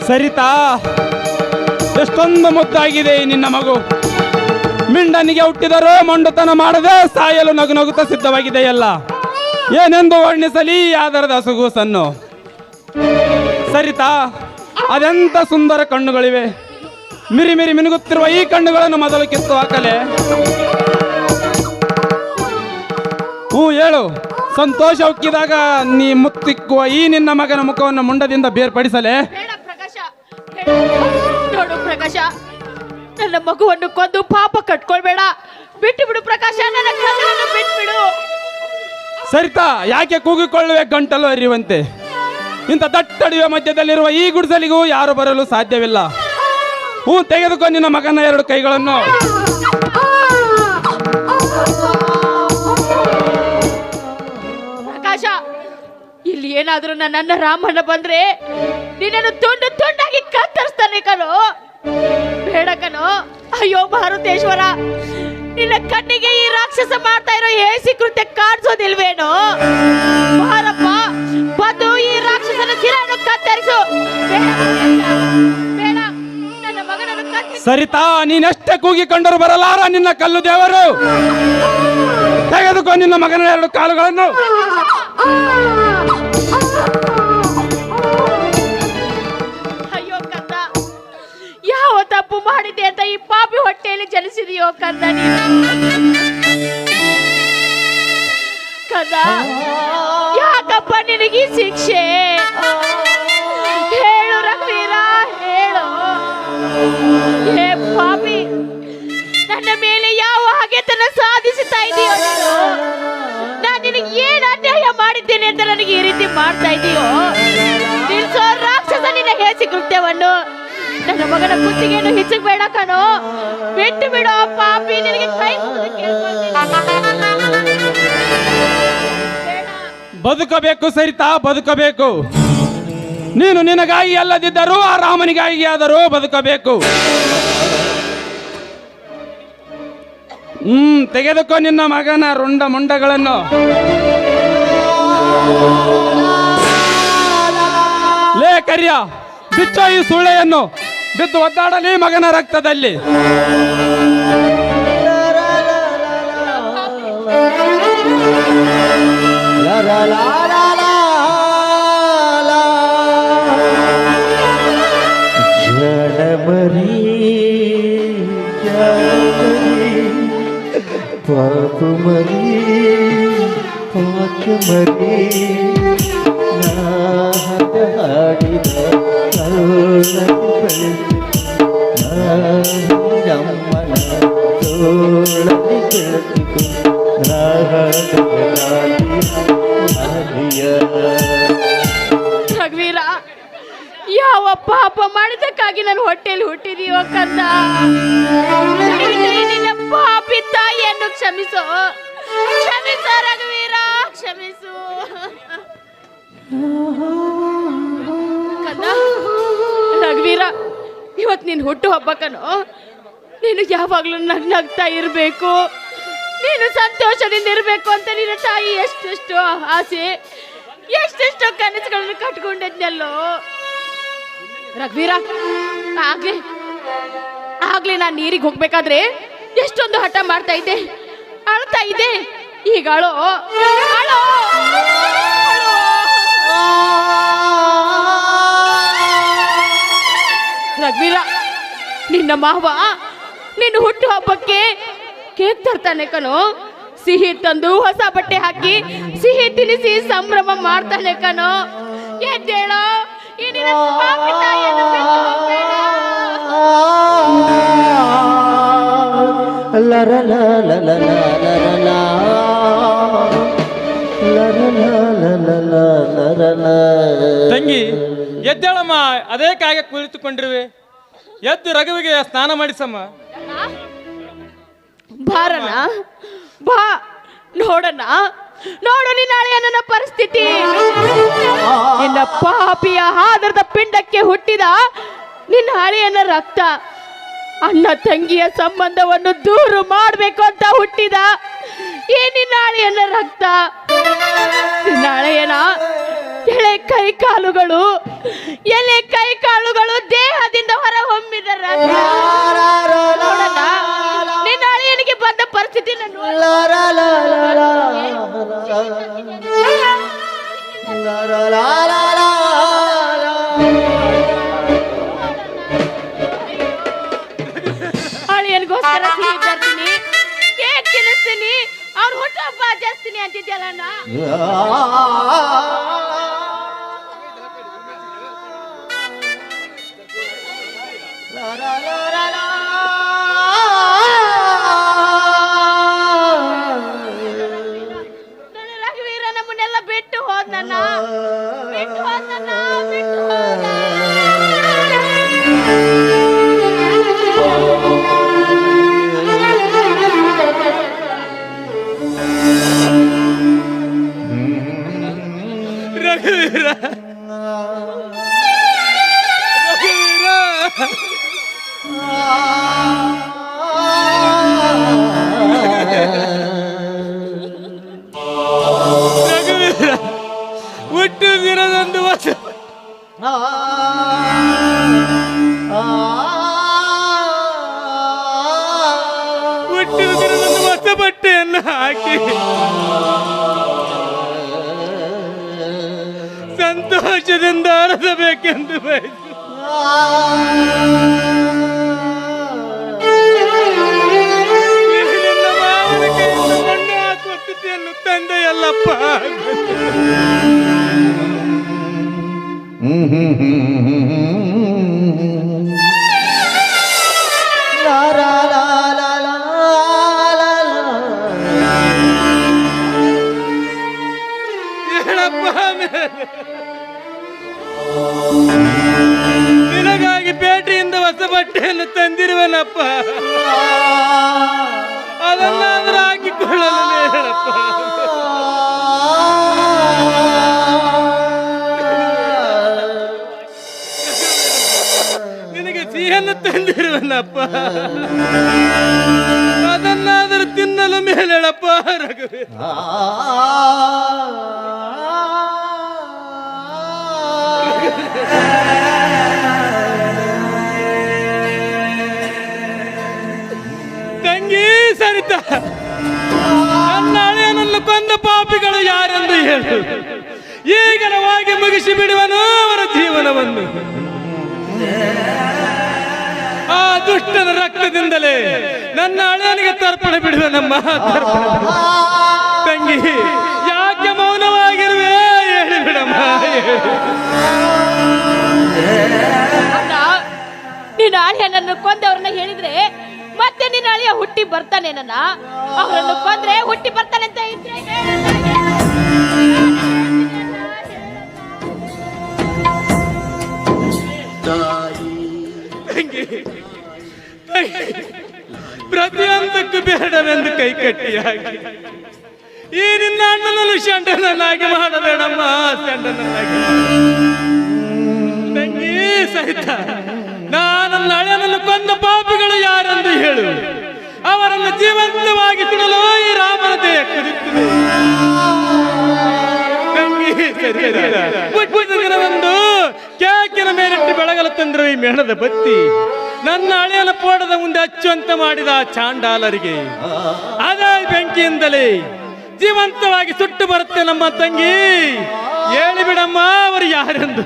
ಸರಿತಾ, ಎಷ್ಟೊಂದು ಮುದ್ದಾಗಿದೆ ಈ ನಿನ್ನ ಮಗು. ಮಿಂಡನಿಗೆ ಹುಟ್ಟಿದರೂ ಮೊಂಡುತನ ಮಾಡದೆ ಸಾಯಲು ನಗುನಗುತ್ತಾ ಸಿದ್ಧವಾಗಿದೆಯಲ್ಲ. ಏನೆಂದು ವರ್ಣಿಸಲಿ ಆಧಾರದ ಸುಗೂಸನ್ನು. ಸರಿತಾ, ಅದೆಂತ ಸುಂದರ ಕಣ್ಣುಗಳಿವೆ. ಮಿರಿ ಮಿರಿ ಮಿನುಗುತ್ತಿರುವ ಈ ಕಣ್ಣುಗಳನ್ನು ಮೊದಲು ಕಿತ್ತು ಹಾಕಲೆ. ಹೇಳು, ಸಂತೋಷ ಉಕ್ಕಿದಾಗ ನೀ ಮುತ್ತಿಕ್ಕುವ ಈ ನಿನ್ನ ಮಗನ ಮುಖವನ್ನು ಮುಂಡದಿಂದ ಬೇರ್ಪಡಿಸಲೇ? ನೋಡು ಪ್ರಕಾಶ, ನನ್ನ ಮಗುವನ್ನು ಕೊಂದು ಪಾಪ ಕಟ್ಕೊಳ್ಬೇಡ. ಬಿಟ್ಟು ಬಿಡು ಪ್ರಕಾಶ, ನನ್ನ ಕಣ್ಣನ್ನು ಬಿಟ್ಬಿಡು. ಸರಿತಾ, ಯಾಕೆ ಕೂಗಿಕೊಳ್ಳುವೆ ಗಂಟಲು ಅರಿಯುವಂತೆ? ಇಂಥ ದಟ್ಟಡಿಯ ಮಧ್ಯದಲ್ಲಿರುವ ಈ ಗುಡಿಸಲಿಗೂ ಯಾರು ಬರಲು ಸಾಧ್ಯವಿಲ್ಲ. ತೆಗೆದುಕೊಂಡು ನಿನ್ನ ಮಗನ 2 ಕೈಗಳನ್ನು. ಪ್ರಕಾಶ, ಇಲ್ಲಿ ಏನಾದ್ರೂ ನನ್ನ ರಾಮಣ್ಣ ಬಂದ್ರೆ ನಿನ್ನನ್ನು ತುಂಡು ತುಂಡಾಗಿ ಕತ್ತರಿಸ್ತಾನೆ ಕಣೋ. ಬೇಡ ಕಣೋ. ಅಯ್ಯೋ ಭಾರತೇಶ್ವರ, ನಿನ್ನ ಕಣ್ಣಿಗೆ ಈ ರಾಕ್ಷಸ ಮಾಡ್ತಾ ಇರೋ ಹೇಸಿ ಕೃತ್ಯ ಕಾಣಿಸೋದಿಲ್ವೇನೋ? ಬಾರಪ್ಪ, ಬಂದು ಈ ರಾಕ್ಷಸನ ಶಿರನ್ನು ಕತ್ತರಿಸು. ಬೇಡ, ನನ್ನ ಮಗನನ್ನು ಕತ್ತರಿಸು. ಸರಿತಾ, ನೀನೆಷ್ಟೇ ಕೂಗಿಕೊಂಡರು ಬರಲಾರ ನಿನ್ನ ಕಲ್ಲು ದೇವರು. ತೆಗೆದುಕೊ ನಿನ್ನ ಮಗನ 2 ಕಾಲುಗಳನ್ನು. ಅಯ್ಯೋ ಕಂದ, ಯಾವ ತಪ್ಪು ಮಾಡಿದೆ ಅಂತ ಈ ಪಾಪಿ ಹೊಟ್ಟೆಯಲ್ಲಿ ಜನಿಸಿದೆಯೋ ಕಂದ ನೀನು. ಕಂದ, ಯಾಕಪ್ಪ ನಿನಗೆ ಈ ಶಿಕ್ಷೆ? ಹೇಳು ರಘುವೀರ, ಹೇಳು. ಹೇ ಪಾಪಿ, ನನ್ನ ಮೇಲೆ ಯಾವ ಹಾಗೆತನ ಸಾಧಿಸುತ್ತಾ ಇದೆಯೋ ನೀನು? ನಾನು ನಿನಗೆ ಏನು ಅನ್ಯಾಯ ಮಾಡಿದ್ದೇನೆ ಅಂತ ನನಗೆ ಈ ರೀತಿ ಮಾಡ್ತಾ ಇದೆಯೋ? ನಿಲ್ಸೋ ರಾಕ್ಷಸ ನಿನ್ನ ಹೇಸಿ ಕೃತ್ಯವನ್ನು. ನನ್ನ ಮಗನ ಕುತ್ತಿಗೆಯನ್ನು ಹಿಚ್ಚಬೇಡ ಕಣೋ. ಬಿಟ್ಟು ಬಿಡು ಪಾಪಿ, ನಿನಗೆ ಕೈ ಮುಗಿದು ಕೇಳ್ಕೊಳ್ತೀನಿ. ಬದುಕಬೇಕು ಸರಿತಾ, ಬದುಕಬೇಕು. ನೀನು ನಿನಗಾಗಿ ಅಲ್ಲದಿದ್ದರೂ ಆ ರಾಮನಿಗಾಗಿ ಆದರೂ ಬದುಕಬೇಕು. ತೆಗೆದುಕೊ ನಿನ್ನ ಮಗನ ರುಂಡ ಮುಂಡಗಳನ್ನು. ಲೇ ಕರಿಯ, ಬಿಚ್ಚೋ ಈ ಸುಳ್ಳೆಯನ್ನು. ಬಿದ್ದು ಒದ್ದಾಡಲಿ ಮಗನ ರಕ್ತದಲ್ಲಿ. ಪಾಪ ಮರಿ ಹಾಡಿದ ನಮ್ಮನ ತೋಳದಿ ರಘುವೀರ, ಯಾವ ಪಾಪ ಮಾಡಿದಕ್ಕಾಗಿ ನನ್ನ ಹೊಟ್ಟೆಯಲ್ಲಿ ಹುಟ್ಟಿದೀಯೋ ಕಂದ? ನಿನ್ನ ಪಾಪಿ ತಾಯಿಯನ್ನು ಕ್ಷಮಿಸು, ಕ್ಷಮಿಸು ರಘುವೀರ, ಕ್ಷಮಿಸು. ಕಂದ, ರಘುವೀರ, ಇವತ್ತು ನೀನು ಹುಟ್ಟು ಹಬ್ಬ ಕಣೋ. ನೀನು ಯಾವಾಗಲೂ ನಗ್ನಗ್ತಾ ಇರಬೇಕು, ನೀನು ಸಂತೋಷದಿಂದ ಇರಬೇಕು ಅಂತ ನಿನ್ನ ತಾಯಿ ಎಷ್ಟೆಷ್ಟು ಆಸೆ, ಎಷ್ಟೆಷ್ಟು ಕನಸುಗಳನ್ನು ಕಟ್ಕೊಂಡಿದ್ನಲ್ಲೋ. ರಘುವೀರ, ಆಗ್ಲೇ ನಾನು ನೀರಿಗೆ ಹೋಗ್ಬೇಕಾದ್ರೆ ಎಷ್ಟೊಂದು ಹಠ ಮಾಡ್ತಾ ಇದ್ದೆ, ಅಳ್ತಾ ಇದ್ದೆ. ಈಗ ಅಳೋ ಅಳೋ ರಘುವೀರ, ನಿನ್ನ ಮಾವ ನಿನ್ನ ಹುಟ್ಟು ಹಬ್ಬಕ್ಕೆ ಕೇಕ್ ತರ್ತಾನೆ ಕಣೋ. ಸಿಹಿ ತಂದು ಹೊಸ ಬಟ್ಟೆ ಹಾಕಿ ಸಿಹಿ ತಿನಿಸಿ ಸಂಭ್ರಮ ಮಾಡ್ತಾನೆ ಕಣೋ. ಎದ್ದೇಳೋ, ಈ ನಿನ್ನ ಪಾಪಿ ತಾಯಿಯನ್ನು ಬಿಟ್ಟು ಹೋಗ್ಬೇಡ. ತಂಗಿ ಎದ್ದೇಳಮ್ಮ, ಅದೇ ಕಾಗೆ ಕುಳಿತುಕೊಂಡಿರುವೆ. ಎದ್ದು ರಘುವಿಗೆ ಸ್ನಾನ ಮಾಡಿಸಮ್ಮ. ಬಾರಣ, ಬಾ ನೋಡಣ, ನೋಡು ನಿನ್ನ ಅಳಿಯ ನನ್ನ ಪರಿಸ್ಥಿತಿ. ನಿನ್ನ ಪಾಪಿಯ ಆದರದ ಪಿಂಡಕ್ಕೆ ಹುಟ್ಟಿದ ನಿನ್ನ ಅಳಿಯನ ರಕ್ತ ಅಣ್ಣ ತಂಗಿಯ ಸಂಬಂಧವನ್ನು ದೂರು ಮಾಡಬೇಕು ಅಂತ ಹುಟ್ಟಿದ ಈ ನಿನ್ನ ಅಳಿಯನ ರಕ್ತ. ನಿನ್ನ ಅಳಿಯನ ಎಳೆ ಕೈ ಕಾಲುಗಳು ದೇಹದಿಂದ ಹೊರ ಹೊಮ್ಮಿದ ರಕ್ತ. ನೋಡಣ್ಣ, ನಿನ್ನ ಅಳಿಯನಿಗೆ ಬಂದ ಪರಿಸ್ಥಿತಿ ಅಳಿಯನಿಗೋಸ್ಕರ ಸಿಹಿ ತರ್ತೀನಿ, ಕೇಕ್ ತಿನ್ನಿಸ್ತೀನಿ, ಅವ್ರ ಹುಟ್ಟುಹಬ್ಬ ಆಚರಿಸ್ತೀನಿ ಅಂತಿದ್ಯಲ್ಲಣ್ಣ. ರಘುವೀರ ನಮ್ಮನ್ನೆಲ್ಲ ಬಿಟ್ಟು ಹೋದ್ನಣ್ಣ, ಬಿಟ್ಟು ಹೋದ್ನಣ್ಣ, ಬಿಟ್ಟು ಹೋದ. ರಘುವೀರ, ರಘುವೀರ, ಹುಟ್ಟು ದಿನದಂದು ಹುಟ್ಟಿದ ದಿನದಂದು ಹೊಸ ಬಟ್ಟೆಯನ್ನು ಹಾಕಿ ಸಂತೋಷದಿಂದ ಆಡಬೇಕೆಂದು ಬಯಸಿ ನಿನ್ನ ಮಾವನ ಕೈಯಿಂದ ಮಣ್ಣು ಹಾಕುವ ಸ್ಥಿತಿಯನ್ನು ತಂದೆಯಲ್ಲಪ್ಪ. ನಿನಗಾಗಿ ಪೇಟೆಯಿಂದ ಹೊಸ ಬಟ್ಟೆಯನ್ನು ತಂದಿರುವನಪ್ಪ, ಅದನ್ನಾದ್ರೂ ಹಾಕಿಕೊಳ್ಳಲು ಹೇಳಪ್ಪ. ನಿನಗೆ ಸಿಹಿಯನ್ನು ತಂದಿರುವನಪ್ಪ, ಅದನ್ನಾದರೂ ತಿನ್ನಲು ಮೇಲೇಳಪ್ಪ ರಘುವೀರ. ತಂಗಿ ಸರಿತ, ನನ್ನ ಅಳಿಯನನ್ನು ಕೊಂದ ಪಾಪಿಗಳು ಯಾರೆಂದು ಹೇಳು. ಈಗಲವಾಗಿ ಮುಗಿಸಿ ಬಿಡುವನು ಅವರ ಜೀವನವನ್ನು. ಆ ದುಷ್ಟನ ರಕ್ತದಿಂದಲೇ ನನ್ನ ಅಳಿಯನಿಗೆ ತರ್ಪಣೆ ಬಿಡುವನಮ್ಮ, ತರ್ಪಣೆ. ತಂಗಿ ಯಾಕೆ ಮೌನವಾಗಿರುವೆ, ಹೇಳಿಬಿಡಮ್ಮ. ನಿನ್ನ ಅಳಿಯನನ್ನು ಕೊಂದವ್ರನ್ನ ಹೇಳಿದ್ರೆ ಮತ್ತೆ ನಿನ್ನ ಅಳಿಯ ಹುಟ್ಟಿ ಬರ್ತಾನೆ. ನನ್ನ ಅವರನ್ನು ಕೊಂದ್ರೆ ಹುಟ್ಟಿ ಬರ್ತಾನೆ ಅಂತ ಇದ್ರೆ ಪ್ರತಿಯೊಂದಕ್ಕೂ ಬೇಡವೆಂದು ಕೈ ಕಟ್ಟಿ ಹಾಕಿ ಈ ನಿನ್ನ ಅಣ್ಣನನ್ನು ಶಂಡನನ್ನಾಗಿ ಮಾಡಬೇಡಮ್ಮ, ಶಂಡನನ್ನಾಗಿ. ತಂಗಿ ಸಹಿತ ನಾನು ಅಳಿಯನನ್ನು ಕೊಂದ ಪಾಪಿಗಳು ಯಾರೆಂದು ಹೇಳು. ಅವರನ್ನು ಜೀವಂತವಾಗಿ ಸುಡಲು ಈ ರಾಮನ ದೇಹ ಕುದಿಯುತ್ತದೆ. ತಂಗಿ ಹುಟ್ಟಿದ ದಿನವಂದು ಕ್ಯಾಕಿನ ಮೇಲಿಟ್ಟು ಬೆಳಗಲು ತಂದಿರುವ ಈ ಮೇಣದ ಬತ್ತಿ ನನ್ನ ಹಳೆಯನ ಪೋಡದ ಮುಂದೆ ಹಚ್ಚುವಂತೆ ಮಾಡಿದ ಆ ಚಾಂಡಾಲರಿಗೆ ಅದೇ ಬೆಂಕಿಯಿಂದಲೇ ಜೀವಂತವಾಗಿ ಸುಟ್ಟು ಬರುತ್ತೆ ನಮ್ಮ ತಂಗಿ. ಹೇಳಿಬಿಡಮ್ಮ ಅವರು ಯಾರೆಂದು.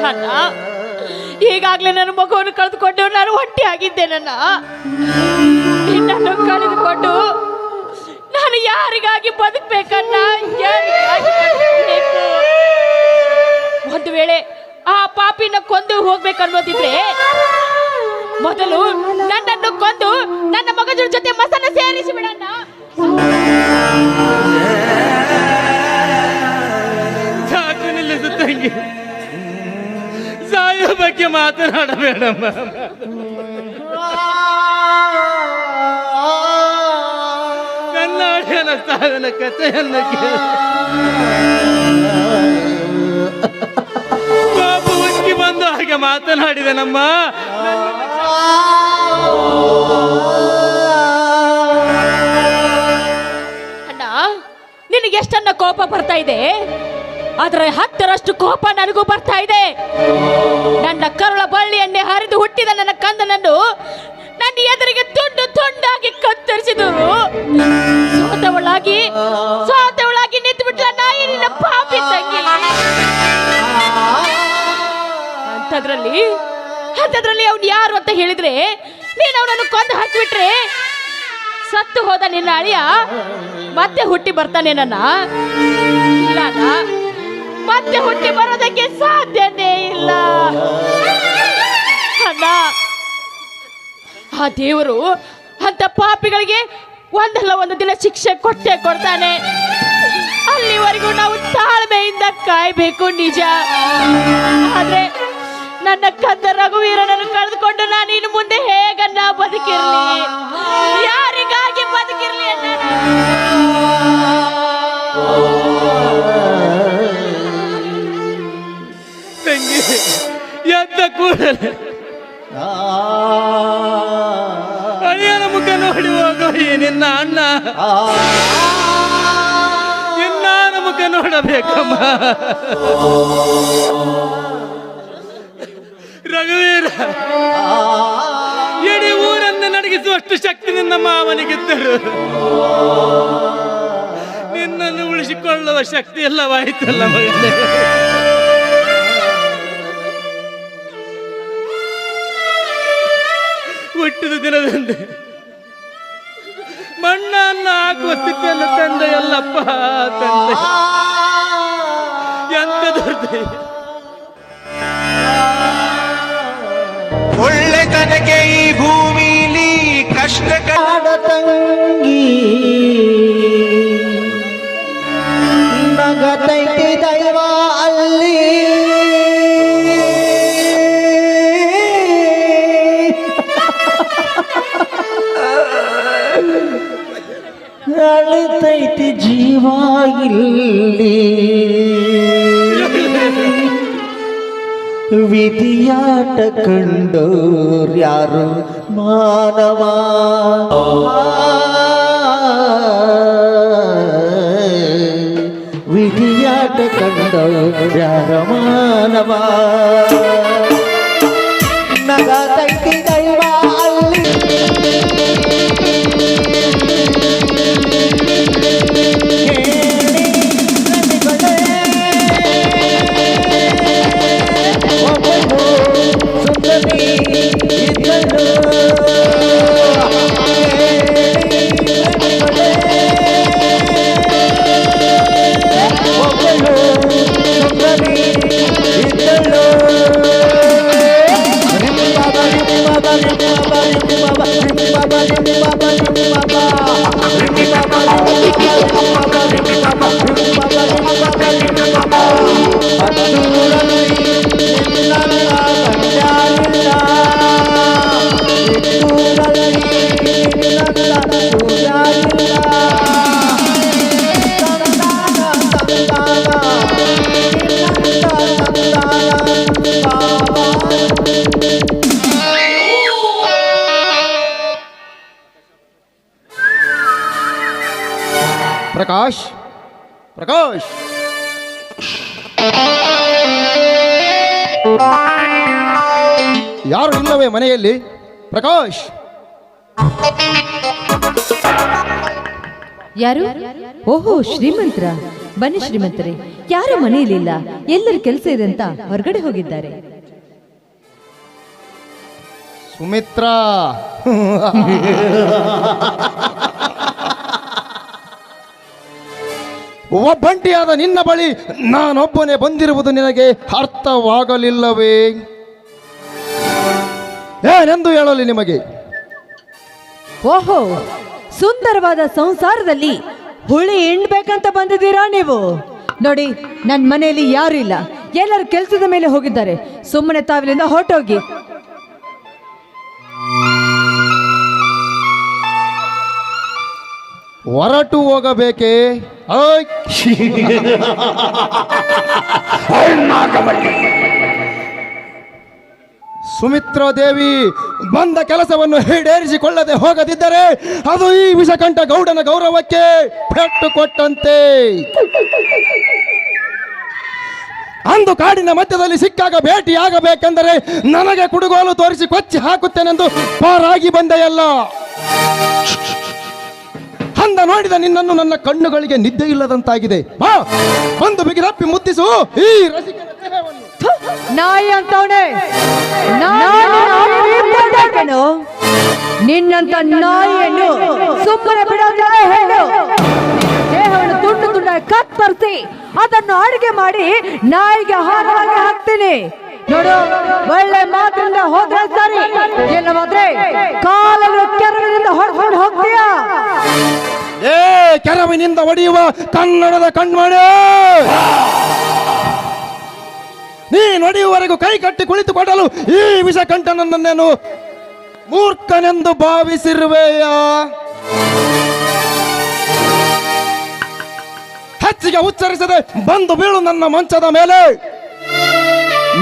ಅಣ್ಣ, ಈಗಾಗ್ಲೇ ನನ್ನ ಮಗುವನ್ನು ಕಳೆದುಕೊಂಡು ನಾನು ಒಂಟಿ ಆಗಿದ್ದೇನನ್ನ. ನಿನ್ನನ್ನು ಕಳೆದುಕೊಂಡು ನಾನು ಯಾರಿಗಾಗಿ ಬದುಕಬೇಕನ್ನ, ಯಾರಿಗಾಗಿ ಬದುಕಬೇಕು? ಒಂದು ವೇಳೆ ಆ ಪಾಪಿನ ಕೊಂದು ಹೋಗ್ಬೇಕನ್ನೋದಿದ್ರೆ ಮೊದಲು ನನ್ನನ್ನು ಕೊಂದು ನನ್ನ ಮಗನ ಜೊತೆ ಮಸನ ಸೇರಿಸಿ ಬಿಡಣ್ಣ. ಸಾಕು ನಿಲ್ಲಿಸು ತಂಗಿ, ಸಾಯೋ ಬಗ್ಗೆ ಮಾತನಾಡಬೇಡಮ್ಮ. ನನ್ನ ಹಳೆಯನ ಸಾವಿನ ಕಥೆಯನ್ನು ಪಾಪ ಉಕ್ಕಿ ಬಂದು ಹಾಗೆ ಮಾತನಾಡಿದೆ ನಮ್ಮ. ಅಣ್ಣ, ನಿನಗೆ ಎಷ್ಟನ್ನ ಕೋಪ ಬರ್ತಾ ಇದೆ, ಅದರ 10ರಷ್ಟು ಕೋಪ ನನಗೂ ಬರ್ತಾ ಇದೆ. ನನ್ನ ಕರುಳ ಬಳ್ಳಿಯನ್ನೇ ಹರಿದು ಹುಟ್ಟಿದ ನನ್ನ ಕಂದನನ್ನು ನನ್ನ ಎದುರಿಗೆ ತುಂಡು ತುಂಡಾಗಿ ಕತ್ತರಿಸಿದರು. ಸೋತವಳಾಗಿ ನಿಂತು ಬಿಟ್ಲ ನಾಯಿ ನಿನ್ನ ಪಾಪಿ ತಂಗಿ. ಅಂಥದ್ರಲ್ಲಿ ಅವ್ನು ಯಾರು ಅಂತ ಹೇಳಿದ್ರೆ ನೀನು ಅವನನ್ನು ಕೊಂದು ಹಾಕಿಬಿಟ್ರೆ ಸತ್ತು ಹೋದ ನಿನ್ನ ಅಳಿಯ ಮತ್ತೆ ಹುಟ್ಟಿ ಬರ್ತಾನೆ. ನನ್ನ ಇಲ್ಲ, ಮತ್ತೆ ಹುಟ್ಟಿ ಬರೋದಕ್ಕೆ ಸಾಧ್ಯನೇ ಇಲ್ಲ ಅಣ್ಣ. ಆ ದೇವರು ಅಂತ ಪಾಪಿಗಳಿಗೆ ಒಂದಲ್ಲ ಒಂದು ದಿನ ಶಿಕ್ಷೆ ಕೊಟ್ಟೆ ಕೊಡ್ತಾನೆ. ಅಲ್ಲಿವರೆಗೂ ನಾವು ತಾಳ್ಮೆಯಿಂದ ಕಾಯ್ಬೇಕು, ನಿಜ. ಆದ್ರೆ ನನ್ನ ಕಂದ ರಘುವೀರನನ್ನು ಕಳೆದುಕೊಂಡು ನಾನು ಇನ್ನು ಮುಂದೆ ಹೇಗನ್ನ ಬದುಕಿರ್ಲಿ, ಯಾರಿಗಾಗಿ ಬದುಕಿರ್ಲಿ ಅಣ್ಣ. ತಂಗಿ ಎದ್ದ ಕೂಡಲೇ ಅಳಿಯನ ಮುಖ ನೋಡಿ ಹೋಗೋ ನಿನ್ನ ಅಣ್ಣ. ನಿನ್ನ ಮುಖ ನೋಡಬೇಕಮ್ಮ. ರಘುವೀರ, ಇಡೀ ಊರನ್ನು ನಡಗಿಸುವಷ್ಟು ಶಕ್ತಿ ನಿನ್ನ ಮಾವನಿಗಿದ್ದರು. ನಿನ್ನನ್ನು ಉಳಿಸಿಕೊಳ್ಳುವ ಶಕ್ತಿ ಎಲ್ಲವಾಯಿತಲ್ಲ ಮಗನೇ. ಹುಟ್ಟಿದ ದಿನದಂದೆ ಮಣ್ಣನ್ನು ಹಾಕುವ ಸ್ಥಿತಿಯನ್ನು ತಂದೆ ಎಲ್ಲಪ್ಪ, ತಂದೆ ಎಂತ ದುರ್ದೈವ. ಒಳ್ಳೆತನಕ್ಕೆ ಈ ಭೂಮಿಲಿ ಕಷ್ಟ ತಂಗಿ ನಗತೈತಿ ದೈವ ಅಲ್ಲಿ. ಅಳಿತೈತಿ ಜೀವ ಇಲ್ಲಿ. ವಿಧಿಯಾಟ ಕಂಡೋರ್ಯಾರು ಮಾನವ. ವಿಧಿಯಾಟ ಕಂಡೋರ್ಯಾರ ಮಾನವ. ನಗತೈತಿ ದೈವ ಅಲ್ಲಿ. ಪ್ರಕಾಶ್, ಪ್ರಕಾಶ್, ಯಾರು ಇಲ್ಲವೇ ಮನೆಯಲ್ಲಿ? ಪ್ರಕಾಶ್, ಯಾರು? ಓಹೋ, ಶ್ರೀಮಂತರ. ಬನ್ನಿ ಶ್ರೀಮಂತರೇ, ಯಾರು ಮನೆಯಲ್ಲಿಲ್ಲ, ಎಲ್ಲರ ಕೆಲಸ ಇದೆ ಅಂತ ಹೊರಗಡೆ ಹೋಗಿದ್ದಾರೆ. ಸುಮಿತ್ರಾ, ಒಬ್ಬಂಟಿಯಾದ ನಿನ್ನ ಬಳಿ ನಾನೊಬ್ಬನೇ ಬಂದಿರುವುದು ನಿನಗೆ ಅರ್ಥವಾಗಲಿಲ್ಲವೇ? ಏನೆಂದು ಹೇಳಲಿ ನಿಮಗೆ? ಓಹೋ, ಸುಂದರವಾದ ಸಂಸಾರದಲ್ಲಿ ಹುಳಿ ಹಿಂಡ್ಬೇಕಂತ ಬಂದಿದ್ದೀರಾ ನೀವು? ನೋಡಿ, ನನ್ನ ಮನೆಯಲ್ಲಿ ಯಾರು ಇಲ್ಲ, ಎಲ್ಲರೂ ಕೆಲಸದ ಮೇಲೆ ಹೋಗಿದ್ದಾರೆ. ಸುಮ್ಮನೆ ತಾವಿಲಿಂದ ಹೊರಟೋಗಿ. ಹೊರಟು ಹೋಗಬೇಕೇ? ಸುಮಿತ್ರಾ ದೇವಿ ಬಂದ ಕೆಲಸವನ್ನು ಈಡೇರಿಸಿಕೊಳ್ಳದೆ ಹೋಗದಿದ್ದರೆ ಅದು ಈ ವಿಷಕಂಠ ಗೌಡನ ಗೌರವಕ್ಕೆ ಪೆಟ್ಟು ಕೊಟ್ಟಂತೆ. ಅಂದು ಕಾಡಿನ ಮಧ್ಯದಲ್ಲಿ ಸಿಕ್ಕಾಗ ಭೇಟಿಯಾಗಬೇಕೆಂದರೆ ನನಗೆ ಕುಡುಗೋಲು ತೋರಿಸಿ ಕೊಚ್ಚಿ ಹಾಕುತ್ತೇನೆಂದು ಪಾರಾಗಿ ಬಂದೆಯಲ್ಲ. ಅಂದ ನೋಡಿದ ನಿನ್ನನ್ನು ನನ್ನ ಕಣ್ಣುಗಳಿಗೆ ನಿದ್ದೆ ಇಲ್ಲದಂತಾಗಿದೆ. ಬಾ, ಒಂದು ಬಿಗಿದಪ್ಪಿ ಮುದ್ದಿಸು ಈ ರಸಿಕನ ದೇಹವನ್ನು. ನಾಯಿ ಅಂತವನೇ, ನಿನ್ನಂತ ನಾಯಿಯನ್ನು ಸುಮ್ಮನೆ ಬಿಡೋದಿಲ್ಲ. ಹೇಳು, ದೇಹವನ್ನು ತುಂಡು ತುಂಡಾಗಿ ಕತ್ತರಿಸಿ ಅದನ್ನು ಅಡುಗೆ ಮಾಡಿ ನಾಯಿಗೆ ಆಹಾರವಾಗಿ ಹಾಕ್ತೀನಿ. ನೋಡು, ಒಳ್ಳೆ ಮಾತಿನಿಂದ ಹೋದ್ರೆ ಸರಿ, ಇಲ್ಲವಾದ್ರೆ ಕಾಲನ್ನು ಕೆರವಿನಿಂದ ಹೊಡ್ಕೊಂಡು ಹೋಗ್ತೀಯಾ? ಏ ಕೆರವಿನಿಂದ ಹೊಡೆಯುವ ಕನ್ನಡದ ಕಣ್ಮಣೆ, ನೀ ನಡೆಯುವವರೆಗೂ ಕೈ ಕಟ್ಟಿ ಕುಳಿತುಕೊಡಲು ಈ ವಿಷಕಂಠನನ್ನೇನು ಮೂರ್ಖನೆಂದು ಭಾವಿಸಿರುವೆಯ? ಹೆಚ್ಚಿಗೆ ಉಚ್ಚರಿಸದೆ ಬಂದು ಬೀಳು ನನ್ನ ಮಂಚದ ಮೇಲೆ.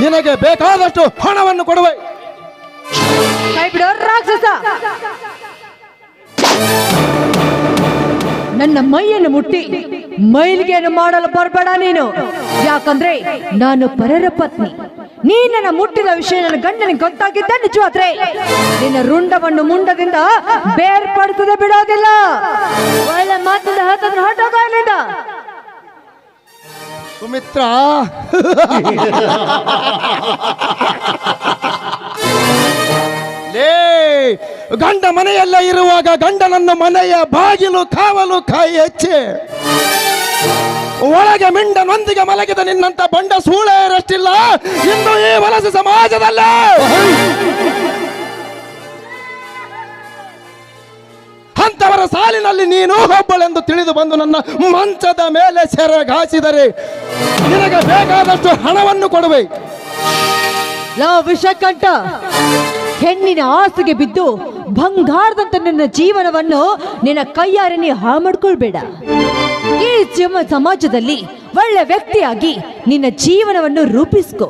ನಿನಗೆ ಬೇಕಾದಷ್ಟು ಹಣವನ್ನು ಕೊಡುವೆ. ಕೈ ಬಿಡೋ ರಾಕ್ಷಸ! ನನ್ನ ಮೈಯನ್ನು ಮುಟ್ಟಿ ಮೈಲಿಗೆಯನ್ನು ಮಾಡಲು ಬರಬೇಡ ನೀನು. ಯಾಕಂದ್ರೆ ನಾನು ಪರರ ಪತ್ನಿ. ನೀನನ್ನ ಮುಟ್ಟಿದ ವಿಷಯ ನನ್ನ ಗಂಡನಿಗೆ ಗೊತ್ತಾಗಿದ್ದ ನಿಜವಾದ್ರೆ ನಿನ್ನ ರುಂಡವನ್ನು ಮುಂಡದಿಂದ ಬೇರ್ಪಡಿಸದೆ ಬಿಡೋದಿಲ್ಲ. ಒಳ್ಳೆ ಮಾತಿಂದ ಹೇಳ್ತಂದ್ರೆ ಹೊರಟೋಗ ಇಲ್ಲಿಂದ. ಸುಮಿತ್ರಾ, ಲೇ, ಗಂಡ ಮನೆಯಲ್ಲ ಇರುವಾಗ ಗಂಡನನ್ನು ಮನೆಯ ಬಾಗಿಲು ಕಾವಲು ಕಾಯಿ ಹೆಚ್ಚಿ ಒಳಗೆ ಮಿಂಡನೊಂದಿಗೆ ಮಲಗಿದ ನಿನ್ನಂತ ಬಂಡ ಸೂಳೆಯರಷ್ಟಿಲ್ಲ ಇಂದು ಈ ವಲಸೆ ಸಮಾಜದಲ್ಲೇ. ಅಂತವರ ಸಾಲಿನಲ್ಲಿ ನೀನು ಒಬ್ಬಳೆಂದು ತಿಳಿದು ಬಂದು ನನ್ನ ಮಂಚದ ಮೇಲೆ ಸೆರಗಾಸಿದರೆ ನಿನಗೆ ಬೇಕಾದಷ್ಟು ಹಣವನ್ನು ಕೊಡುವೆ. ವಿಷಕಂಠ, ಹೆಣ್ಣಿನ ಆಸೆಗೆ ಬಿದ್ದು ಬಂಗಾರದಂತ ನಿನ್ನ ಜೀವನವನ್ನು ನಿನ್ನ ಕೈಯಾರೆ ನೀ ಹಾಳು ಮಾಡ್ಕೊಳ್ಬೇಡ. ಈ ಸಮಾಜದಲ್ಲಿ ಒಳ್ಳೆ ವ್ಯಕ್ತಿಯಾಗಿ ನಿನ್ನ ಜೀವನವನ್ನು ರೂಪಿಸ್ಕೋ.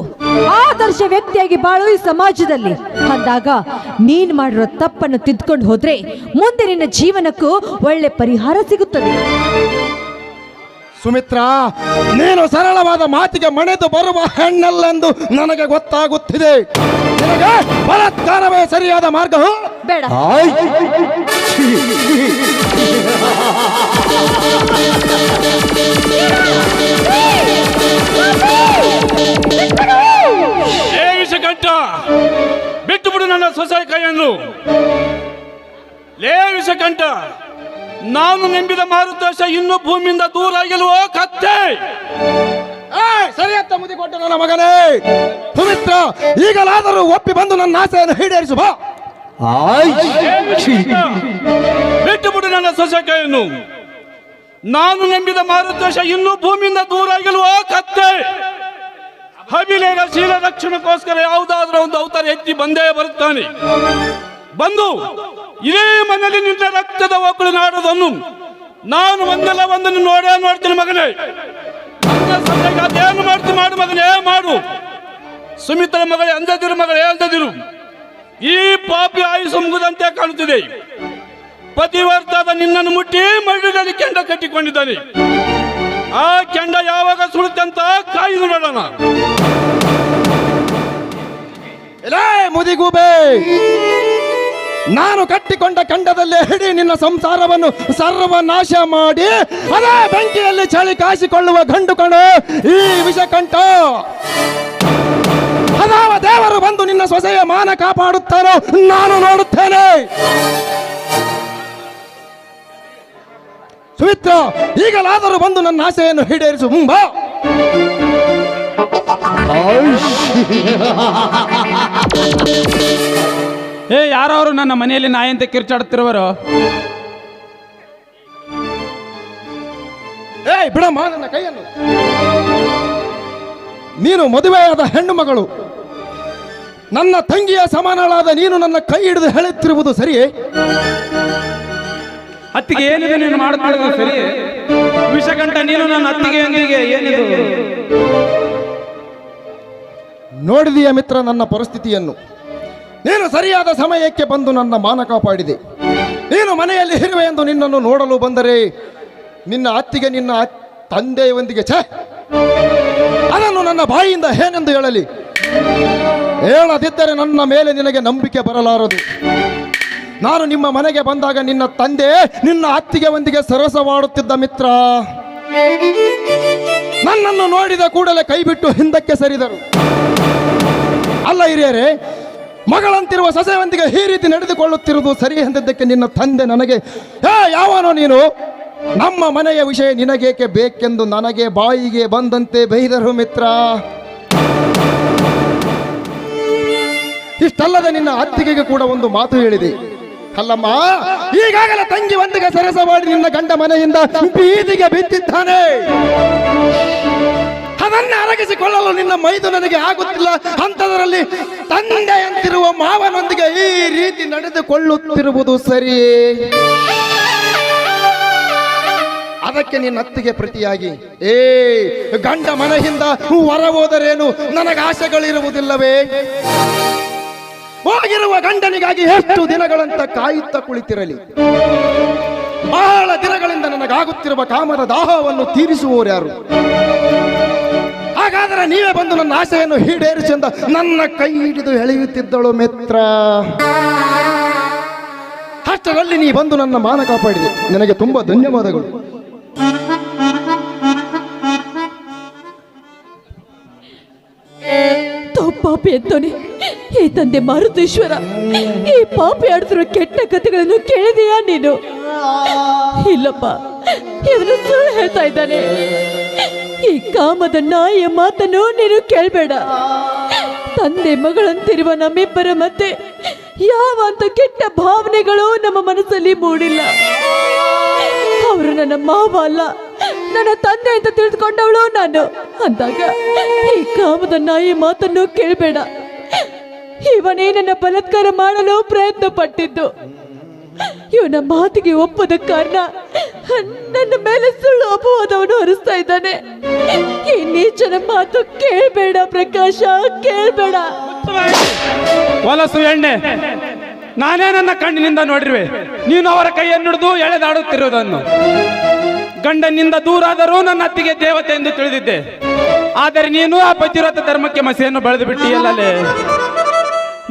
ಆದರ್ಶ ವ್ಯಕ್ತಿಯಾಗಿ ಬಾಳು ಈ ಸಮಾಜದಲ್ಲಿ. ಅಂದಾಗ ನೀನ್ ಮಾಡಿರೋ ತಪ್ಪನ್ನು ತಿದ್ಕೊಂಡು ಹೋದ್ರೆ ಮುಂದೆ ನಿನ್ನ ಜೀವನಕ್ಕೂ ಒಳ್ಳೆ ಪರಿಹಾರ ಸಿಗುತ್ತದೆ. ಸುಮಿತ್ರಾ, ನೀನು ಸರಳವಾದ ಮಾತಿಗೆ ಮಣೆದು ಬರುವ ಹೆಣ್ಣಲ್ಲೆಂದು ನನಗೆ ಗೊತ್ತಾಗುತ್ತಿದೆ. ನಿನಗೆ ಬಲಾತ್ಕಾರವೇ ಸರಿಯಾದ ಮಾರ್ಗ ಬೇಡ. ವಿಷಕಂಠ, ಬಿಟ್ಟು ಬಿಡು ನನ್ನ ಸೊಸೆ ಕೈಯನ್ನು. ಲೇ ವಿಷಕಂಠ, ನಾನು ನಂಬಿದ ಮಾರುತೇಶ ಇನ್ನೂ ಭೂಮಿಯಿಂದ ದೂರ ಆಗಿಲ್ವೋ ಕತ್ತೆ? ಸರಿಯತ್ತ ಮುದಿಕೊಟ್ಟ ನನ್ನ ಮಗನೇ. ಸುಮಿತ್ರ, ಈಗಲಾದರೂ ಒಪ್ಪಿ ಬಂದು ನನ್ನ ಆಸೆಯನ್ನು ಈಡೇರಿಸು ಬಾ. ಬಿಟ್ಟು ಬಿಡು ನನ್ನ ಸೊಸೆ ಕೈಯನ್ನು. ನಾನು ನಂಬಿದ ಮಾರುತೇಶ ಇನ್ನೂ ಭೂಮಿಯಿಂದ ದೂರ ಆಗಿಲ್ವೋ ಕತ್ತೆ? ಅಭಿಲೇಖ ಶೀಲ ರಕ್ಷಣಕ್ಕೋಸ್ಕರ ಯಾವುದಾದ್ರೂ ಒಂದು ಅವತಾರ ಎತ್ತಿ ಬಂದೇ ಬರುತ್ತಾನೆ. ಬಂದು ಇದೇ ಮನೆಯಲ್ಲಿ ನಿನ್ನ ರಕ್ತದ ಒಕ್ಕಳು ನಾಡೋದನ್ನು ನಾನು ಒಂದಲ್ಲ ಒಂದನ್ನು ನೋಡ್ತೀನಿ ಮಗನೇ. ಅದೇನು ಮಾಡ್ತೀನಿ ಮಾಡು ಮಗನೇ, ಮಾಡು. ಸುಮಿತ್ರ ಮಗಳೇ ಅಂದದಿರು, ಮಗಳೇ ಅಂದದಿರು. ಈ ಪಾಪಿ ಆಯುಸು ಮುಗಿದಂತೆ ಕಾಣುತ್ತಿದೆ. ಪತಿವರ್ತಾದ ನಿನ್ನನ್ನು ಮುಟ್ಟಿ ಮಡಿಲಲ್ಲಿ ಕೆಂಡ ಕಟ್ಟಿಕೊಂಡಿದ್ದಾನೆ. ಆ ಕೆಂಡ ಯಾವಾಗ ಸುಡುತ್ತಂತ ಕಾಯ್ದು ನೋಡೋಣ. ಎಲೇ ಮುದಿಗೂಬೆ, ನಾನು ಕಟ್ಟಿಕೊಂಡ ಕಂಡದಲ್ಲೇ ಹಿಡಿ ನಿನ್ನ ಸಂಸಾರವನ್ನು ಸರ್ವನಾಶ ಮಾಡಿ ಅದೇ ಬೆಂಕಿಯಲ್ಲಿ ಚಳಿ ಕಾಸಿಕೊಳ್ಳುವ ಗಂಡು ಕಣೋ ಈ ವಿಷಕಂಠ. ಅದಾವ ದೇವರು ಬಂದು ನಿನ್ನ ಸೊಸೆಯ ಮಾನ ಕಾಪಾಡುತ್ತಾನೋ ನಾನು ನೋಡುತ್ತೇನೆ. ಸುಮಿತ್ರ, ಈಗಲಾದರೂ ಬಂದು ನನ್ನ ಆಸೆಯನ್ನು ಈಡೇರಿಸು. ಬಾ. ಯಾರವರು ನನ್ನ ಮನೆಯಲ್ಲಿ ನಾಯಂತೆ ಕಿರ್ಚಾಡುತ್ತಿರುವರು? ಏಯ್ ಬಿಡಮ್ಮ ನನ್ನ ಕೈಯನ್ನು. ನೀನು ಮದುವೆಯಾದ ಹೆಣ್ಣು ಮಗಳು, ನನ್ನ ತಂಗಿಯ ಸಮಾನಳಾದ ನೀನು ನನ್ನ ಕೈ ಹಿಡಿದು ಹೇಳುತ್ತಿರುವುದು ಸರಿಯೇ? ಅತ್ತಿಗೆ ಏನಿದೆ ನೀನು ಮಾಡುತ್ತಿರುವುದು ಸರಿ? ವಿಷಕಂಠ, ನೀನು ನನ್ನ ಅತ್ತಿಗೆಯೊಂದಿಗೆ ಏನಿದು? ನೋಡಿದೆಯ ಮಿತ್ರ ನನ್ನ ಪರಿಸ್ಥಿತಿಯನ್ನು. ನೀನು ಸರಿಯಾದ ಸಮಯಕ್ಕೆ ಬಂದು ನನ್ನ ಮಾನ ಕಾಪಾಡಿದೆ. ನೀನು ಮನೆಯಲ್ಲಿ ಇರುವೆ ಎಂದು ನಿನ್ನನ್ನು ನೋಡಲು ಬಂದರೆ ನಿನ್ನ ಅತ್ತಿಗೆ ನಿನ್ನ ತಂದೆಯೊಂದಿಗೆ ಅದನ್ನು ನನ್ನ ಬಾಯಿಯಿಂದ ಏನೆಂದು ಹೇಳಲಿ? ಹೇಳದಿದ್ದರೆ ನನ್ನ ಮೇಲೆ ನಿನಗೆ ನಂಬಿಕೆ ಬರಲಾರದು. ನಾನು ನಿಮ್ಮ ಮನೆಗೆ ಬಂದಾಗ ನಿನ್ನ ತಂದೆ ನಿನ್ನ ಅತ್ತಿಗೆ ಒಂದಿಗೆ ಸರಸವಾಡುತ್ತಿದ್ದ ಮಿತ್ರ. ನನ್ನನ್ನು ನೋಡಿದ ಕೂಡಲೇ ಕೈಬಿಟ್ಟು ಹಿಂದಕ್ಕೆ ಸರಿದರು. ಅಲ್ಲ ಹಿರಿಯರೇ, ಮಗಳಂತಿರುವ ಸೊಸೆಯೊಂದಿಗೆ ಈ ರೀತಿ ನಡೆದುಕೊಳ್ಳುತ್ತಿರುವುದು ಸರಿ ಎಂದಿದ್ದಕ್ಕೆ ನಿನ್ನ ತಂದೆ ನನಗೆ ಯಾವನೋ ನೀನು, ನಮ್ಮ ಮನೆಯ ವಿಷಯ ನಿನಗೇಕೆ ಬೇಕೆಂದು ನನಗೆ ಬಾಯಿಗೆ ಬಂದಂತೆ ಬೈದರು ಮಿತ್ರ. ಇಷ್ಟಲ್ಲದೆ ನಿನ್ನ ಅತ್ತಿಗೆಗೆ ಕೂಡ ಒಂದು ಮಾತು ಹೇಳಿದೆ. ಅಲ್ಲಮ್ಮ, ಈಗಾಗಲೇ ತಂಗಿ ಒಂದಿಗೆ ಸರಸ ಮಾಡಿ ನಿನ್ನ ಗಂಡ ಮನೆಯಿಂದ ಬೀದಿಗೆ ಬಿದ್ದಿದ್ದಾನೆ. ಅದನ್ನೇ ಅರಗಿಸಿಕೊಳ್ಳಲು ನಿನ್ನ ಮೈದು ನನಗೆ ಆಗುತ್ತಿಲ್ಲ. ಅಂಥದರಲ್ಲಿ ತಂದೆಯಂತಿರುವ ಮಾವನೊಂದಿಗೆ ಈ ರೀತಿ ನಡೆದುಕೊಳ್ಳುತ್ತಿರುವುದು ಸರಿ? ಅದಕ್ಕೆ ನಿನ್ನ ಅತ್ತಿಗೆ ಪ್ರತಿಯಾಗಿ ಗಂಡ ಮನೆಯಿಂದ ಹೊರ ಹೋದರೇನು ನನಗೆ ಆಸೆಗಳಿರುವುದಿಲ್ಲವೇ? ಹೋಗಿರುವ ಗಂಡನಿಗಾಗಿ ಎಷ್ಟು ದಿನಗಳಂತ ಕಾಯುತ್ತಾ ಕುಳಿತಿರಲಿ? ಬಹಳ ದಿನಗಳಿಂದ ನನಗಾಗುತ್ತಿರುವ ಕಾಮದ ದಾಹವನ್ನು ತೀರಿಸುವವರು ಯಾರು? ಹಾಗಾದರೆ ನೀವೇ ಬಂದು ನನ್ನ ಆಸೆಯನ್ನು ಈಡೇರಿಸಿಂದ ನನ್ನ ಕೈ ಹಿಡಿದು ಎಳೆಯುತ್ತಿದ್ದಳು ಮಿತ್ರ. ಅಷ್ಟರಲ್ಲಿ ನೀ ಬಂದು ನನ್ನ ಮಾನ ಕಾಪಾಡಿದೆ. ನನಗೆ ತುಂಬಾ ಧನ್ಯವಾದಗಳು. ಪಾಪಿ ಅಂತೋನೆ, ಈ ತಂದೆ ಮಾರುತೇಶ್ವರ, ಈ ಪಾಪಿ ಆಡ್ತಿರೋ ಕೆಟ್ಟ ಕಥೆಗಳನ್ನು ಕೇಳಿದೆಯಾ ನೀನು? ಇಲ್ಲಪ್ಪ, ಇವನು ಸುಳ್ಳು ಹೇಳ್ತಾ ಇದ್ದಾನೆ. ಈ ಕಾಮದ ನಾಯಿಯ ಮಾತನ್ನು ನೀನು ಕೇಳಬೇಡ. ತಂದೆ ಮಗಳಂತಿರುವ ನಮ್ಮಿಬ್ಬರ ಮತ್ತೆ ಯಾವ ಅಂತ ಕೆಟ್ಟ ಭಾವನೆಗಳು ನಮ್ಮ ಮನಸ್ಸಲ್ಲಿ ಮೂಡಿಲ್ಲ. ಅವರು ನನ್ನ ಮಾವ ಅಲ್ಲ, ನನ್ನ ತಂದೆ ಅಂತ ತಿಳಿದುಕೊಂಡವಳು ನಾನು. ಅಂದಾಗ ಈ ಕಾಮದ ನಾಯಿ ಮಾತನ್ನು ಕೇಳಬೇಡ. ಇವನೇ ನನ್ನ ಬಲಾತ್ಕಾರ ಮಾಡಲು ಪ್ರಯತ್ನ ಪಟ್ಟಿದ್ದು. ಇವನ ಮಾತಿಗೆ ಒಪ್ಪದ ಕಾರಣ ನನ್ನ ಮೇಲೆ ಸುಳ್ಳು ಅಪವಾದವನ್ನು ಹೊರಿಸ್ತಾ ಇದ್ದಾನೆ. ಈ ನೀಚನ ಮಾತು ಕೇಳಬೇಡ ಪ್ರಕಾಶ, ಕೇಳಬೇಡ. ಹೊಲಸು ಎಣ್ಣೆ, ನಾನೇ ನನ್ನ ಕಣ್ಣಿನಿಂದ ನೋಡಿರುವೆ ನೀನು ಅವರ ಕೈಯನ್ನಿಡಿದು ಎಳೆದಾಡುತ್ತಿರುವುದನ್ನು. ಗಂಡನಿಂದ ದೂರಾದರೂ ನನ್ನ ಅತ್ತಿಗೆ ದೇವತೆ ಎಂದು ತಿಳಿದಿದ್ದೆ. ಆದರೆ ನೀನು ಆ ಪತಿವ್ರತ ಧರ್ಮಕ್ಕೆ ಮಸಿಯನ್ನು ಬೆಳೆದು ಬಿಟ್ಟಿಯಲ್ಲೇ.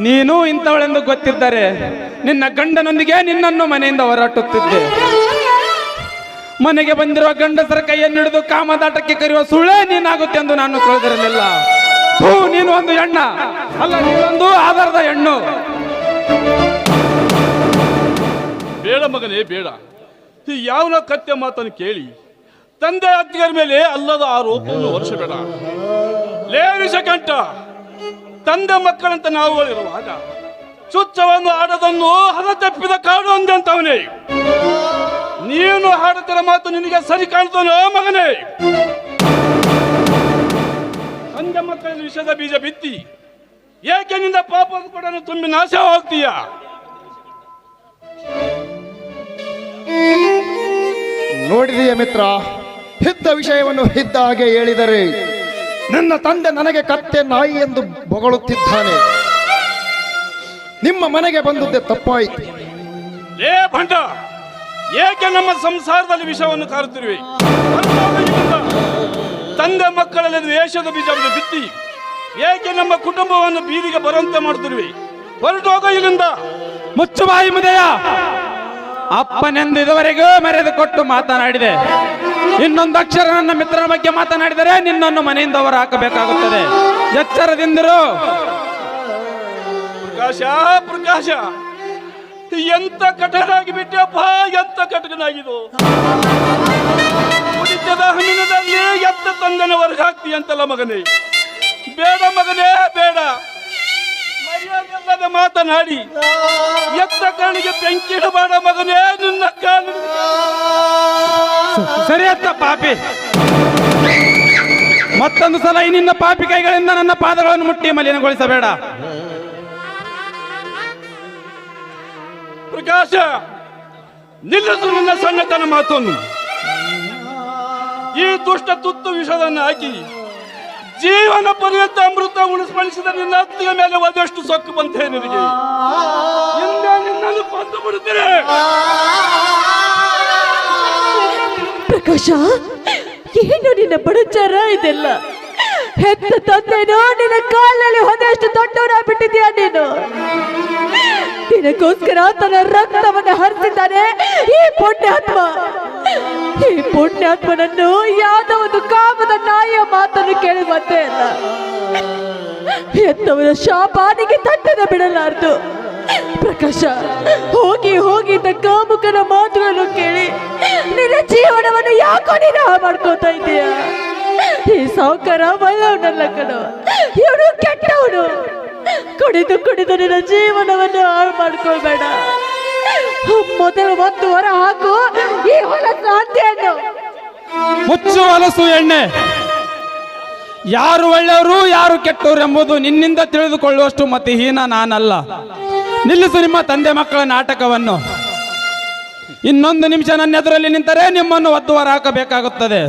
ನೀನು ಇಂಥವಳೆಂದು ಗೊತ್ತಿದ್ದರೆ ನಿನ್ನ ಗಂಡನೊಂದಿಗೆ ನಿನ್ನನ್ನು ಮನೆಯಿಂದ ಹೊರಟುತ್ತಿದ್ದೆ. ಮನೆಗೆ ಬಂದಿರುವ ಗಂಡಸರ ಕೈಯನ್ನಿಡಿದು ಕಾಮದಾಟಕ್ಕೆ ಕರೆಯುವ ಸುಳ್ಳೇ ನೀನಾಗುತ್ತೆ ಎಂದು ನಾನು ತಿಳಿದಿರಲಿಲ್ಲ. ನೀನು ಒಂದು ಹೆಣ್ಣ ಅಲ್ಲ, ನೀನೊಂದು ಆಧಾರದ ಹೆಣ್ಣು. ಬೇಡ ಮಗನೇ, ಬೇಡ. ಈ ಯಾವನ ಕತ್ಯ ಮಾತನ್ನು ಕೇಳಿ ತಂದೆ ಅತ್ತಿಗೆರ ಮೇಲೆ ಅಲ್ಲದ ಆರೋಪವನ್ನು ಹೊರಿಸಬೇಡ. ಲೇ ವಿಷಕಂಠ, ತಂದೆ ಮಕ್ಕಳಂತ ನಾವುಗಳಿರುವಾಗ ಚುಚ್ಚವನ್ನು ಆಡದನ್ನು ಹದ ತಪ್ಪಿದ ಕಾಡು ಅಂದಂತವನೇ. ನೀನು ಹಾಡುತ್ತಿರ ಮಾತು ನಿನಗೆ ಸರಿ ಕಾಣ್ತಾನೋ ಮಗನೇ? ತಂದೆ ಮಕ್ಕಳಲ್ಲಿ ವಿಷದ ಬೀಜ ಬಿತ್ತಿ ಏಕೆ ನಿಂದ ಪಾಪದ ಕೊಡನ್ನು ತುಂಬಿ ನಾಶ ಹೋಗ್ತೀಯ? ನೋಡಿದೆಯ ಮಿತ್ರ, ಇದ್ದ ವಿಷಯವನ್ನು ಇದ್ದ ಹಾಗೆ ಹೇಳಿದರೆ ನನ್ನ ತಂದೆ ನನಗೆ ಕತ್ತೆ ನಾಯಿ ಎಂದು ಬೊಗಳುತ್ತಿದ್ದಾನೆ. ನಿಮ್ಮ ಮನೆಗೆ ಬಂದದ್ದೇ ತಪ್ಪಾಯಿತು. ಲೇ ಭಂಡ, ಏಕೆ ನಮ್ಮ ಸಂಸಾರದಲ್ಲಿ ವಿಷವನ್ನು ಕಾರುತ್ತಿರುವೆ? ತಂದೆ ಮಕ್ಕಳಲ್ಲಿ ದ್ವೇಷದ ಬೀಜವನ್ನು ಬಿತ್ತಿ ಏಕೆ ನಮ್ಮ ಕುಟುಂಬವನ್ನು ಬೀದಿಗೆ ಬರುವಂತೆ ಮಾಡ್ತಿರುವಿ? ಹೊರಟೋಗ ಇಲ್ಲಿಂದ. ಮುಚ್ಚು ಬಾಯಿ ಮುದಯ. ಅಪ್ಪನೆಂದು ಇದುವರೆಗೂ ಮರ್ಯಾದೆ ಕೊಟ್ಟು ಮಾತನಾಡಿದೆ. ಇನ್ನೊಂದು ಅಕ್ಷರ ನನ್ನ ಮಿತ್ರನ ಬಗ್ಗೆ ಮಾತನಾಡಿದರೆ ನಿನ್ನನ್ನು ಮನೆಯಿಂದ ಹೊರ ಹಾಕಬೇಕಾಗುತ್ತದೆ. ಎಚ್ಚರದಿಂದಿರು. ಪ್ರಕಾಶ, ಪ್ರಕಾಶ, ಎಂತ ಕಠನಾಗಿ ಬಿಟ್ಟಪ್ಪ, ಎಂತ ಕಟಕನಾಗಿದು. ಕುಡಿತದ ಹಣ್ಣಿನದಲ್ಲಿ ಎತ್ತ ತಂದನ ಹೊರಗೆ ಹಾಕ್ತೀಯಂತಲ್ಲ ಮಗನೇ. ಬೇಡ ಮಗನೇ, ಬೇಡ. ಮರ್ಯಾದೆಲ್ಲದ ಮಾತನಾಡಿ ಎತ್ತ ಕಾಣಿಗೆ ಬೆಂಕಿ ಇಡಬೇಡ ಮಗನೇ. ನಿನ್ನ ಕಾಲು ಸರಿಯತ್ತ ಪಾಪಿ. ಮತ್ತೊಂದು ಸಲ ಈ ನಿನ್ನ ಪಾಪಿ ಕೈಗಳಿಂದ ನನ್ನ ಪಾದಗಳನ್ನು ಮುಟ್ಟಿ ಮಲಿನಗೊಳಿಸಬೇಡ. ಪ್ರಕಾಶ, ನಿಲ್ಲಿಸು ನಿನ್ನ ಸಣ್ಣತನ ಮಾತನ್ನು. ಈ ದುಷ್ಟ ತುತ್ತು ವಿಷವನ್ನು ಹಾಕಿ ಜೀವನ ಪರ್ಯಂತ ಅಮೃತ ಉಣಿಸ್ಪಡಿಸಿದ ನಿನ್ನ ಅತ್ತಿಗೆ ಮೇಲೆ ಒಂದಷ್ಟು ಸೊಕ್ಕು ಬಂತೆ ನಿನಗೆ. ಹಿಂದೆ ನಿನ್ನನ್ನು ಕೊಂದು ಬಿಡುತ್ತೇನೆ. ಪ್ರಕಾಶ, ಏನು ನಿನ್ನ ಬಡಚಾರ ಇದೆಲ್ಲ? ಹೆತ್ತ ತಂದೆನೋ ನಿನ್ನ ಕಾಲಲ್ಲಿ ಹೊದೆಷ್ಟು ದೊಡ್ಡವರ ಬಿಟ್ಟಿದ್ಯಾ ನೀನು. ನಿನಗೋಸ್ಕರ ತನ್ನ ರಕ್ತವನ್ನು ಹರಿಸಿದ್ದಾನೆ ಈ ಪುಣ್ಯಾತ್ಮ. ಈ ಪುಣ್ಯಾತ್ಮನನ್ನು ಯಾವುದೋ ಒಂದು ಕಾಮದ ನಾಯಿಯ ಮಾತನ್ನು ಕೇಳುವಂತೆ ಅಲ್ಲ. ಎತ್ತವರ ಶಾಪಾನಿಗೆ ತಟ್ಟದ ಬಿಡಲಾರದು. ಪ್ರಕಾಶ, ಹೋಗಿ ಹೋಗಿದ್ದ ಕಾಮುಕನ ಮಾತುಗಳನ್ನು ಕೇಳಿ ನಿನ್ನ ಜೀವನವನ್ನು ಯಾಕೋ ನೀನು ಹಾಳು ಮಾಡ್ಕೋತಾ ಇದೀಯ? ಈ ಸಾವುಕಾರ ಒಳ್ಳೆಯವನಲ್ಲ ಕಣೋ, ಇವನು ಕೆಟ್ಟವನು. ಕುಡಿದು ಕುಡಿದು ನಿನ್ನ ಜೀವನವನ್ನು ಹಾಳು ಮಾಡ್ಕೊಳ್ಬೇಡ. ಮೊದಲು ಒಂದು ಹೊರ ಹಾಕು ಈ ಹೊಲಸು ಹಂದಿಯನ್ನು. ಮುಚ್ಚು ಹೊಲಸು ಎಣ್ಣೆ. ಯಾರು ಒಳ್ಳೆಯವರು ಯಾರು ಕೆಟ್ಟವರು ಎಂಬುದು ನಿನ್ನಿಂದ ತಿಳಿದುಕೊಳ್ಳುವಷ್ಟು ಮತಿಹೀನ ನಾನಲ್ಲ. ನಿಲ್ಲಿಸು ನಿಮ್ಮ ತಂದೆ ಮಕ್ಕಳ ನಾಟಕವನ್ನು. ಇನ್ನೊಂದು ನಿಮಿಷ ನನ್ನ ಎದುರಲ್ಲಿ ನಿಂತರೆ ನಿಮ್ಮನ್ನು ಒದ್ದು ಹೊರ ಹಾಕಬೇಕಾಗುತ್ತದೆ.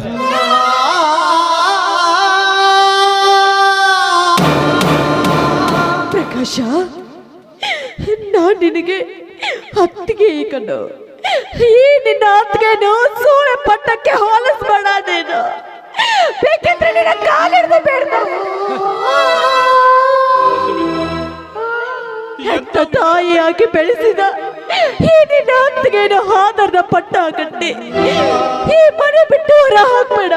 ಪ್ರಕಾಶ, ನಾನು ನಿನಗೆ ಅತ್ತಿಗೆ ಕಣ್ಣು. ಈ ನಿನ್ನ ಅತ್ತಿಗೆನು ಸೂಳೆ ಪಟ್ಟಕ್ಕೆ ಹೋಲಿಸ್ಬೇಡ ನೀನು. ಬೇಕಿದ್ರೆ ನಿನ್ನ ಕಾಲಿಡ್ದು ಬೇಡ. ಹೆತ್ತ ತಾಯಿಯಾಗಿ ಬೆಳೆಸಿದ ಈ ನಿನ್ನ ಅತ್ತಿಗೆನು ಹಾದರದ ಪಟ್ಟ ಕಟ್ಟಿ ಈ ಮನೆ ಬಿಟ್ಟು ಹೊರ ಹಾಕ್ಬೇಡ.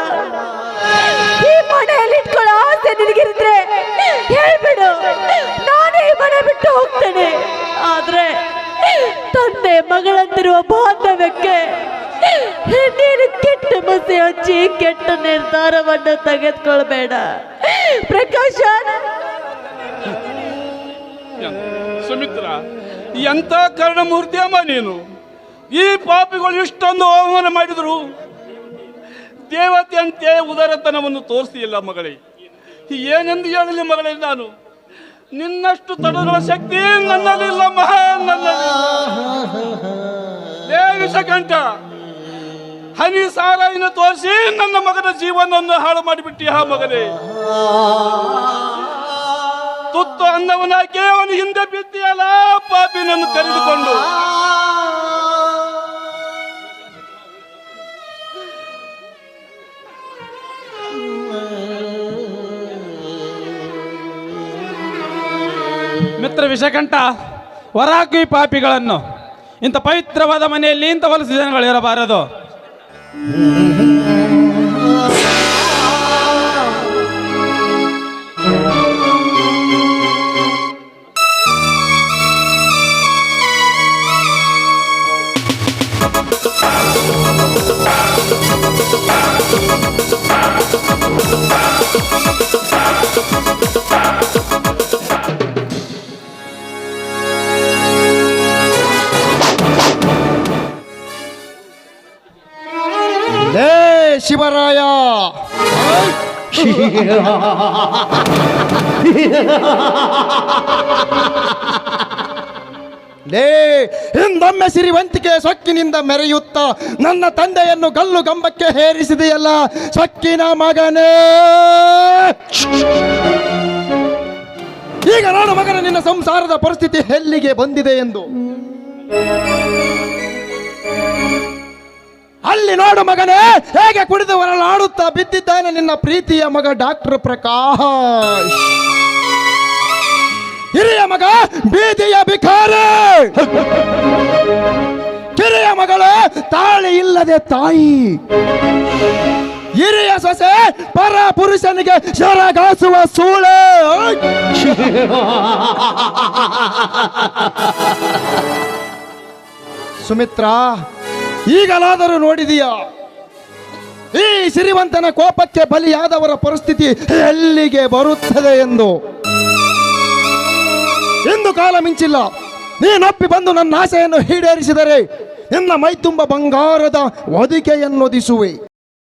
ಈ ಮನೆಯಲ್ಲಿ ಇಟ್ಕೊಳ್ಳೋ ಆಸೆ ನಿನಗಿರಿದ್ರೆ ಹೇಳ್ಬಿಡು, ನಾನೇ ಈ ಮನೆ ಬಿಟ್ಟು ಹೋಗ್ತೇನೆ. ಆದ್ರೆ ತಂದೆ ಮಗಳಂತಿರುವ ಬಾಂಧವ್ಯಕ್ಕೆ ನೀನು ಕೆಟ್ಟ ಮಸಿ ಹಚ್ಚಿ ಕೆಟ್ಟ ನಿರ್ಧಾರವನ್ನು ತೆಗೆದುಕೊಳ್ಬೇಡ ಪ್ರಕಾಶ. ಸುಮಿತ್ರ, ಎಂತ ಕರ್ಣಮೂರ್ತಿ ಅಮ್ಮ ನೀನು. ಈ ಪಾಪಿಗಳು ಇಷ್ಟೊಂದು ಅವಮಾನ ಮಾಡಿದ್ರು ದೇವತೆಯಂತೆ ಉದಾರತನವನ್ನು ತೋರಿಸಿಲ್ಲ ಮಗಳೇ. ಏನೆಂದು ಹೇಳಲಿ ಮಗಳೇ, ನಾನು ನಿನ್ನಷ್ಟು ತಡೆಯುವ ಶಕ್ತಿ ನನ್ನಲ್ಲಿಲ್ಲ ಮಹಾ, ನನ್ನಲ್ಲಿ. ವಿಷಕಂಠ, ಹನಿ ಸಾರಾಯಿನ ತೋರಿಸಿ ನನ್ನ ಮಗನ ಜೀವನವನ್ನು ಹಾಳು ಮಾಡಿಬಿಟ್ಟಿ ಮಗನೇ. ತುತ್ತು ಅನ್ನವನ್ನಾಗಿ ಅವನು ಹಿಂದೆ ಬಿದ್ದಿಯಲ್ಲ ಪಾಪಿನನ್ನು ಕರೆದುಕೊಂಡು. ಮಿತ್ರ ವಿಷಕಂಠ, ಹೊರಹಾಕು ಈ ಪಾಪಿಗಳನ್ನು. ಇಂಥ ಪವಿತ್ರವಾದ ಮನೆಯಲ್ಲಿ ಇಂಥ ಹೊಲಸು ಜನಗಳು ಇರಬಾರದು. ಶಿವರಾಯ, ಹಿಂದೊಮ್ಮೆ ಸಿರಿವಂತಿಕೆ ಸೊಕ್ಕಿನಿಂದ ಮೆರೆಯುತ್ತ ನನ್ನ ತಂದೆಯನ್ನು ಗಲ್ಲು ಗಂಬಕ್ಕೆ ಹೇರಿಸಿದೆಯಲ್ಲ ಸೊಕ್ಕಿನ ಮಗನೇ. ಈಗ ನಾನು ಮಗನ ನಿನ್ನ ಸಂಸಾರದ ಪರಿಸ್ಥಿತಿ ಎಲ್ಲಿಗೆ ಬಂದಿದೆ ಎಂದು. ಮಿತ್ರ ವಿಷಕಂಠ, ಹೊರಹಾಕು ಈ ಪಾಪಿಗಳನ್ನು. ಇಂಥ ಪವಿತ್ರವಾದ ಮನೆಯಲ್ಲಿ ಇಂಥ ಹೊಲಸು ಜನಗಳು ಇರಬಾರದು. ಈಗ ನಾನು ಮಗನ ನಿನ್ನ ಸಂಸಾರದ ಪರಿಸ್ಥಿತಿ ಎಲ್ಲಿಗೆ ಬಂದಿದೆ ಎಂದು. ಮಿತ್ರ ವಿಷಕಂಠ, ಹೊರಹಾಕು ಈ ಪಾಪಿಗಳನ್ನು. ಇಂಥ ಪವಿತ್ರವಾದ ಮನೆಯಲ್ಲಿ ಇಂಥ ಹೊಲಸು ಜನಗಳು ಇರಬಾರದು. ಅಲ್ಲಿ ನೋಡು ಮಗನೇ, ಹೇಗೆ ಕುಡಿದು ಹೊರಳಾಡುತ್ತಾ ಬಿದ್ದಿದ್ದಾನೆ ನಿನ್ನ ಪ್ರೀತಿಯ ಮಗ ಡಾಕ್ಟರ್ ಪ್ರಕಾಶ್. ಹಿರಿಯ ಮಗ ಬೀದಿಯ ಬಿಕಾರಿ, ಕಿರಿಯ ಮಗಳು ತಾಳಿ ಇಲ್ಲದೆ ತಾಯಿ, ಹಿರಿಯ ಸೊಸೆ ಪರ ಪುರುಷನಿಗೆ ಶರಗಾಸುವ ಸೂಳೆ. ಸುಮಿತ್ರಾ, ಈಗಲಾದರೂ ನೋಡಿದೀಯಾ ಈ ಸಿರಿವಂತನ ಕೋಪಕ್ಕೆ ಬಲಿಯಾದವರ ಪರಿಸ್ಥಿತಿ ಎಲ್ಲಿಗೆ ಬರುತ್ತದೆ ಎಂದು? ಎಂದು ಕಾಲ ಮಿಂಚಿಲ್ಲ. ನೀನೊಪ್ಪಿ ಬಂದು ನನ್ನ ಆಸೆಯನ್ನು ಈಡೇರಿಸಿದರೆ ನಿನ್ನ ಮೈ ತುಂಬ ಬಂಗಾರದ ಹೊದಿಕೆಯನ್ನೊದಿಸುವೆ.